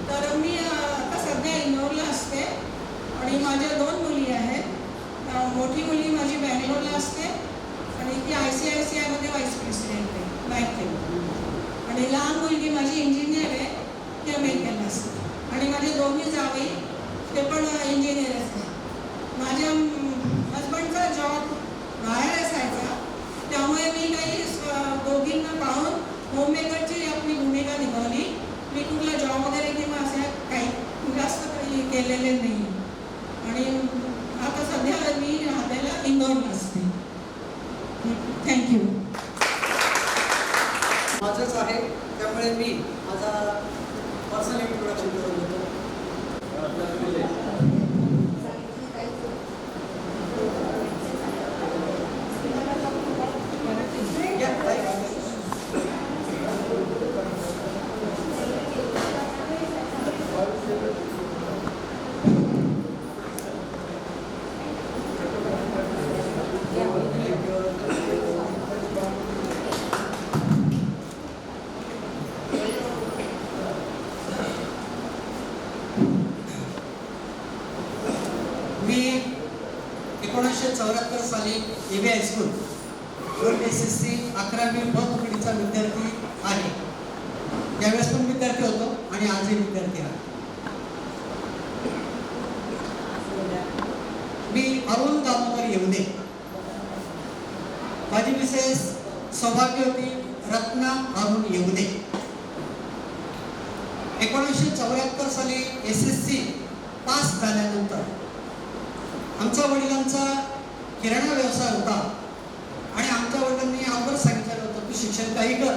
तर मी आता सध्या इंदोरला असते आणि माझ्या 2 मुली आहेत. मोठी मुलगी माझी बँगलोरला असते आणि ती ICICIमध्ये व्हाईस प्रेसिडेंट आहे बँकेत. आणि लहान मुलगी माझी इंजिनियर आहे, ती अमेरिकेला असते. आणि माझे दोन्ही जावई ते पण इंजिनियरच आहे. माझ्या हजबंडचा जॉब बाहेर असायचा, त्यामुळे मी काही दोघींना पाहून होममेकरची आपली भूमिका निभावली. मी कुठला जॉब वगैरे किंवा असे काही जास्त काही केलेले नाही. आणि आता सध्या मी राहतेला इंदोरला असते. थँक्यू. माझंच आहे, त्यामुळे मी माझा पर्सनल इंट्रोडक्शन करून देतो. मी 1974 साली EB हायस्कूल SSC 11वी ब तुकडीचा विद्यार्थी आहे. त्यावेळेस पण विद्यार्थी होतो आणि आजही विद्यार्थी आहे. मी अरुण दामोदर येवले. माझी मिसेस सौभाग्यवती रत्ना अरुण येवले. 1974 साली SSC पास झाल्यानंतर आमच्या वडिलांचा किराणा व्यवसाय होता आणि आमच्या वडिलांनी अगोदर सांगितलेलं होतं की शिक्षण काही कर,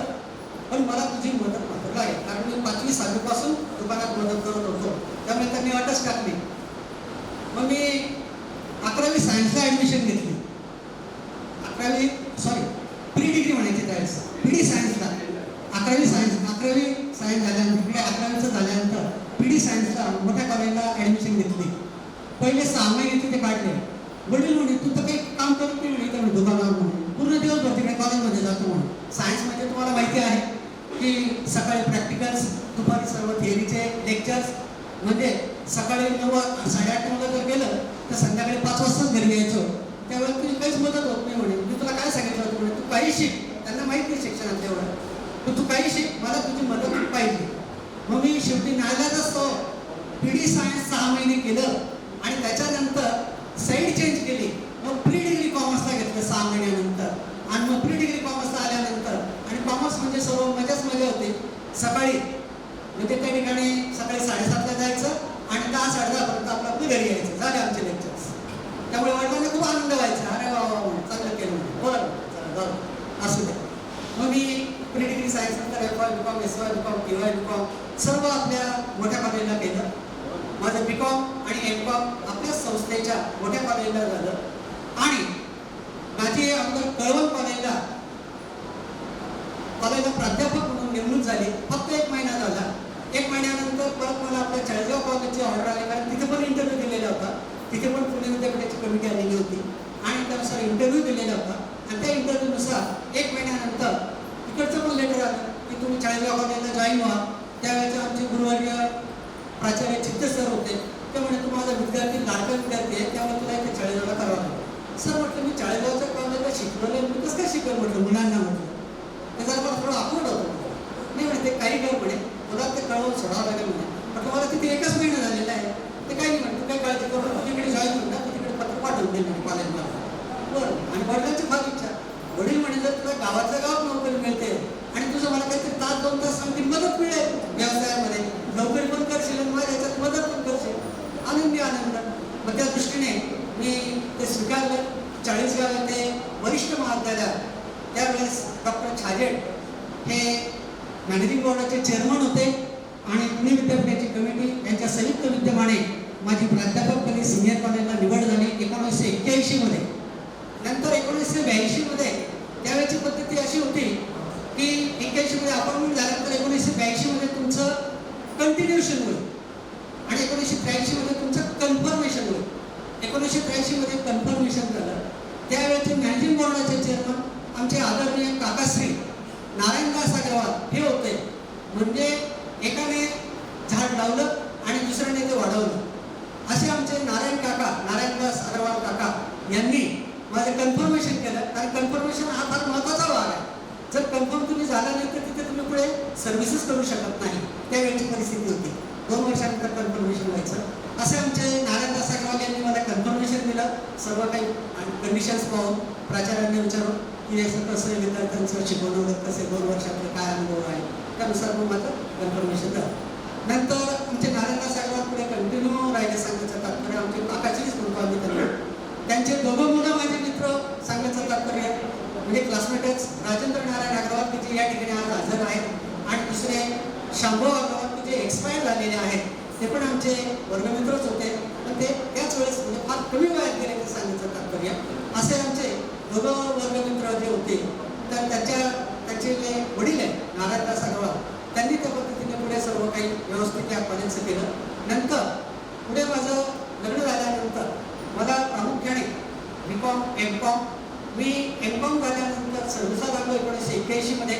पण मला तुझी मदत मात्र लागेल. कारण मी 5वी 6वी पासून दुकानात मदत करत होतो, त्यामुळे त्यांनी अटच टाकली. मग मी 11वी सायन्सला ॲडमिशन घेतली. 11वी प्री डिग्री म्हणायची त्यावेळेस, PD सायन्सला. 11वी सायन्स झाल्यानंतर 11वीचं झाल्यानंतर PD सायन्सला मोठ्या कॉलेजला ॲडमिशन घेतली. पहिले 6 महिने तिथे काढले. वडील म्हणे तू तर काही काम करत नाही म्हणे इथं दुकानावर, म्हणून पूर्ण दिवसभर तिकडे कॉलेजमध्ये जातो म्हणून. सायन्समध्ये तुम्हाला माहिती आहे की सकाळी प्रॅक्टिकल्स, दुपारी सर्व थिअरीचे लेक्चर्स. म्हणजे सकाळी 9 8:30 जर गेलं तर संध्याकाळी 5 वाजताच घरी यायचो. त्यावेळेस तुझी काहीच मदत होत नाही म्हणे. मी तुला काय सांगितलं होतं म्हणे, तू काही शिक. त्यांना माहिती नाही शिक्षणात तेवढं, पण तू काही शिक, मला तुझी मदत पाहिजे. मग मी शेवटी नाईलाज असतो PD सायन्स 6 महिने केलं आणि त्याच्यानंतर साईड चेंज केली. मग प्री डिग्री कॉमर्सला घेतलं 6 महिन्यानंतर. आणि मग प्री डिग्री कॉमर्सला आल्यानंतर, आणि कॉमर्स म्हणजे सर्व मजाच मजा होती. सकाळी म्हणजे त्या ठिकाणी सकाळी 7:30ला जायचं आणि 10 10:30 पर्यंत आपलं घरी यायचं. झाले आमचे लेक्चर्स. त्यामुळे वडिलांना खूप आनंद व्हायचा. अरे वा चांगलं केलं, बरं चला असू द्या. मग मी प्री डिग्री सायन्स नंतर FY BCom SY BCom TY BCom सर्व आपल्या मोठ्या कॉलेजला केलं. माझं BCom आणि MCom आपल्याच संस्थेच्या मोठ्या कॉलेजला झालं. आणि माझी अगोदर कळवण कॉलेजला प्राध्यापक म्हणून नेमणूक झाली. फक्त 1 महिना झाला. 1 महिन्यानंतर परत मला आपल्या चाळीसगाव कॉलेजची ऑर्डर आली, कारण तिथे पण इंटरव्ह्यू दिलेला होता. तिथे पण पुणे विद्यापीठाची कमिटी आलेली होती आणि त्यानुसार इंटरव्ह्यू दिलेला होता. आणि त्या इंटरव्ह्यूनुसार 1 महिन्यानंतर तिकडचं पण लेटर आलं की तुम्ही चाळीसगाव कॉलेजला जॉईन व्हा. त्यावेळेचे आमचे गुरुवर्य प्राचार्य चित्ते सर होते. ते म्हणे तू माझा विद्यार्थी लाडका विद्यार्थी आहे, त्यामुळे तुला इथे चाळीसगावला करावं लागेल. सर म्हटलं मी चाळीसगावच्या कॉलेजला शिकलो नाही, मी कसं काय शिकवलं म्हटलं मुलांना. म्हटलं त्याचा मला थोडं आकूड होतं. नाही म्हणे ते काही कर म्हणे, तुला ते कळवून सोडावं लागेल म्हणे. म्हटलं मला तिथे 1च महिना झालेला आहे, ते काही नाही म्हणे, तू काही काळजी करू नको, तिकडे जॉईन म्हणता तू तिकडे पत्र पाठवून देईल म्हणे कॉलेजला. बरं. आणि वडिलांची फार इच्छा. वडील म्हणे जर तुला गावातल्या गावात नोकरी मिळते आणि तुझं मला काहीतरी 1-2 तास आणखी मदत मिळेल व्यवसायामध्ये, नोकरी पण करशील आणि मला याच्यात मदत पण करशील, आनंदी आनंद. मग त्या दृष्टीने मी ते स्वीकारलं. चाळीसगाव येथे वरिष्ठ महाविद्यालयात त्यावेळेस डॉक्टर छाजेड हे मॅनेजिंग बोर्डाचे चेअरमन होते आणि पुणे विद्यापीठाची कमिटी यांच्या संयुक्त विद्यमाने माझी प्राध्यापकपदी सिनियर कॉलेजला निवड झाली 1981 मध्ये. नंतर 1982 मध्ये त्यावेळेची पद्धती अशी होती की 81 मध्ये अपॉइंटमेंट झाल्यानंतर 1982 मध्ये तुमचं कंटिन्युएशन होईल आणि 1983 मध्ये तुमचं कन्फर्मेशन होईल. 1983 मध्ये कन्फर्मेशन झालं. त्यावेळेचे मॅनेजिंग बोर्डाचे चेअरमन आमचे आदरणीय काकाश्री नारायणदास अग्रवाल हे होते. म्हणजे एकाने झाड लावलं आणि दुसऱ्याने ते वाढवलं. असे आमचे नारायणदास अग्रवाल काका यांनी माझं कन्फर्मेशन केलं. कारण कन्फर्मेशन हा फार महत्त्वाचा भाग आहे. जर कन्फर्म तुम्ही झाला नाही तर तिथे तुम्ही पुढे सर्व्हिसेस करू शकत नाही. त्यावेळेची परिस्थिती होती. 2 वर्षानंतर कन्फर्मेशन व्हायचं. असे आमचे नारायणदास अग्रवाल यांनी मला कन्फर्मेशन दिलं. सर्व काही कंडिशन्स पाहून प्राचार्यांनी विचारून की असं कसं विद्यार्थ्यांचं शिकवणं कसे 2 वर्षातले काय अनुभव आहे त्यानुसार मग माझं कन्फर्मेशन झालं. नंतर आमचे नारायणदास अग्रवाल पुढे कंटिन्यू राहिले सांगायचं तात्पर्य आमचे काकाचीच म्हणतो आम्ही त्यांना. त्यांचे दोघं मुलं माझे मित्र सांगायचं तात्पर्य म्हणजे क्लासमेटच राजेंद्र नारायण अग्रवाल की जे या ठिकाणी आज हजर आहेत आणि दुसरे शांभव अग्रवाल की जे एक्सपायर झालेले आहेत ते पण आमचे वर्गमित्रच होते. पण ते त्याच वेळेस म्हणजे फार कमी वयात गेले ते सांगायचं तात्पर्य. असे आमचे दोघं वर्गमित्र जे होते तर त्यांचे जे वडील आहेत नारायणदास अग्रवाल त्यांनी त्या पद्धतीने पुढे सर्व काही व्यवस्थित या कॉलेजचं केलं. नंतर पुढे माझं लग्न झाल्यानंतर मला प्रामुख्याने BCom MCom मी MCom झाल्यानंतर सर्व्हिसा लागलो 1981 मध्ये.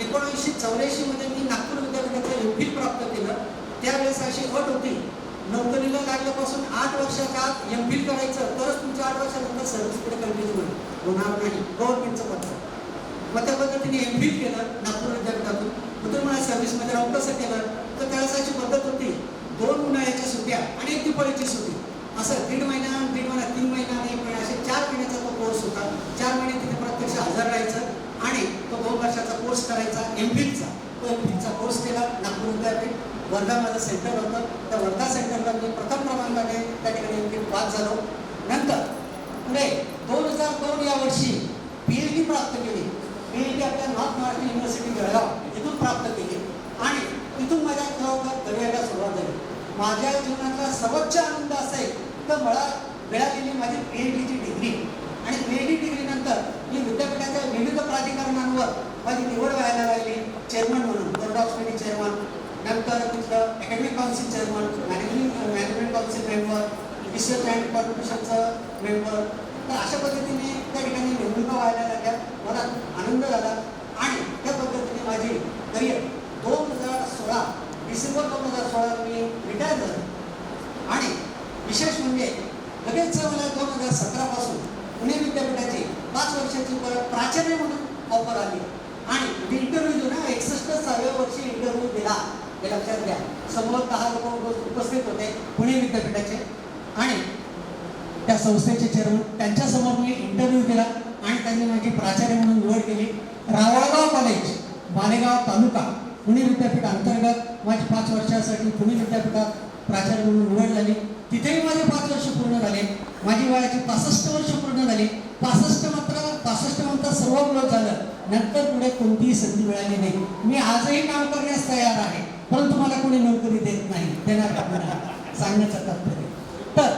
1984 मध्ये मी नागपूर विद्यापीठाचं MPhil प्राप्त केलं. त्यावेळेस अशी अट होती नोकरीला लागल्यापासून 8 वर्षाच्या आत MPhil करायचं तरच तुमच्या 8 वर्षानंतर सर्व्हिस पुढे कंटिन्यू होणार नाही. गव्हर्नमेंटचं पत्र. मग त्या पद्धतीने MPhil केलं नागपूर विद्यापीठातून. मग मला सर्व्हिसमध्ये राहून कसं केलं तर त्यावेळेस अशी पद्धत होती 2 उन्हाळ्याच्या सुट्ट्या आणि 1 दिवाळीची सुट्टी असं 1.5 महिना 3 महिना आणि 1 महिना असे 4 महिन्याचा तो कोर्स होता. 4 महिने तिथे प्रत्यक्ष हजर राहायचं आणि तो 2 वर्षाचा कोर्स करायचा MPhilचा. तो MPhilचा कोर्स केला नागपूर विद्यापीठ. वर्धा माझं सेंटर होतं. त्या वर्धा सेंटरला मी प्रथम क्रमांकाने त्या ठिकाणी MPhil पास झालो. नंतर पुढे 2002 या वर्षी PhD प्राप्त केली. PhD आपल्या नॉर्थ महाराष्ट्र युनिव्हर्सिटी बेळगाव इथून प्राप्त केली आणि तिथून माझ्या खरोखर करिअरला सुरुवात झाली. माझ्या जीवनातला सर्वोच्च आनंद असेल तर मला मिळालेली माझी PhDची डिग्री आणि PhD डिग्रीनंतर मी विद्यापीठाच्या विविध प्राधिकरणांवर माझी निवड व्हायला लागली. चेअरमन म्हणून बोर्ड ऑफ स्टडी चेअरमन, नंतर तिथलं academic council chairman, management council member, research and कॉर्पोरेशनचं मेंबर. तर अशा पद्धतीने त्या ठिकाणी निवडणुका व्हायला लागल्या. मला आनंद झाला आणि त्या पद्धतीने माझी करिअर 2016 डिसेंबर 2016 मी रिटायर झालो. आणि विशेष म्हणजे लगेच मला 2017 पासून पुणे विद्यापीठाची 5 वर्षाची प्राचार्य म्हणून ऑफर आली आणि इंटरव्ह्यू जो ना 61व्या वर्षी इंटरव्ह्यू दिला. हे लक्षात घ्या. समोर 10 लोक उपस्थित होते पुणे विद्यापीठाचे आणि त्या संस्थेचे चेअरमन. त्यांच्यासमोर मी इंटरव्ह्यू दिला आणि त्यांनी माझी प्राचार्य म्हणून निवड केली. रावळगाव कॉलेज मालेगाव तालुका पुणे विद्यापीठ अंतर्गत माझी 5 वर्षासाठी पुणे विद्यापीठात प्राचार्य म्हणून निवड झाली. तिथेही माझे 5 वर्ष पूर्ण झाले. माझी वयाची 65 वर्ष पूर्ण झाली. 65 नंतर सर्व ग्रोथ झालं. नंतर पुढे कोणतीही संधी मिळाली नाही. मी आजही काम करण्यास तयार आहे परंतु मला कोणी नोकरी देत नाही. देणार का सांगण्याचं तात्पर्य. तर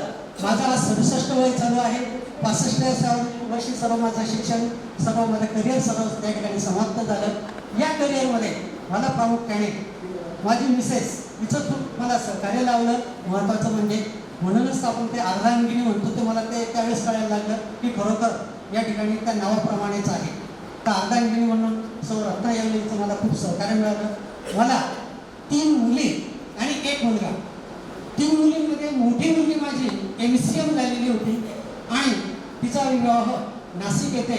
माझं आज 67 वय चालू आहे. 65व्या वर्षी सर्व माझं शिक्षण सर्व माझं करिअर सर्व त्या ठिकाणी समाप्त झालं. या करिअरमध्ये मला प्रामुख्याने माझी मिसेस हिचं खूप मला सहकार्य लावलं. महत्त्वाचं म्हणजे म्हणूनच आपण ते अर्धांगिनी म्हणतो ते मला ते त्यावेळेस कळायला लागलं की खरोखर या ठिकाणी त्या नावाप्रमाणेच आहे. तर अर्धांगिनी म्हणून सौ रत्ना यावलीचं मला खूप सहकार्य मिळालं. मला 3 मुली आणि 1 मुलगा. 3 मुलींमध्ये मोठी मुलगी माझी MCM झालेली होती आणि तिचा विवाह नाशिक येथे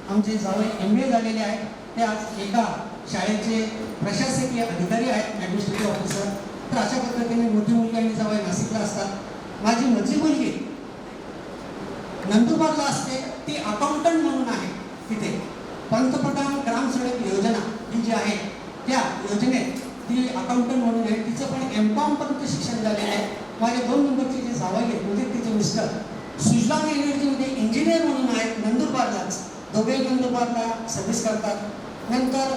आमचे जावई MBA झालेले आहेत. ते आज एका शाळेचे प्रशासकीय अधिकारी आहेत, ॲडमिनिस्ट्रेटिव्ह ऑफिसर. तर अशा पद्धतीने मोठी मुलगी आणि जावई नाशिकला असतात. माझी मधली मुलगी नंदुरबारला असते. ती अकाउंटंट म्हणून आहे तिथे. पंतप्रधान ग्राम सडक योजना ही जी आहे त्या योजनेत ती अकाउंटंट म्हणून आहे. तिचं पण MCom पर्यंत शिक्षण झालेलं आहे. माझ्या 2 नंबरचे जे जावई आहेत म्हणजे तिचे मिस्टर सुजलाम एनर्जीमध्ये इंजिनियर म्हणून आहेत नंदुरबारलाच. दोघे नंदुरबारला सर्व्हिस करतात. नंतर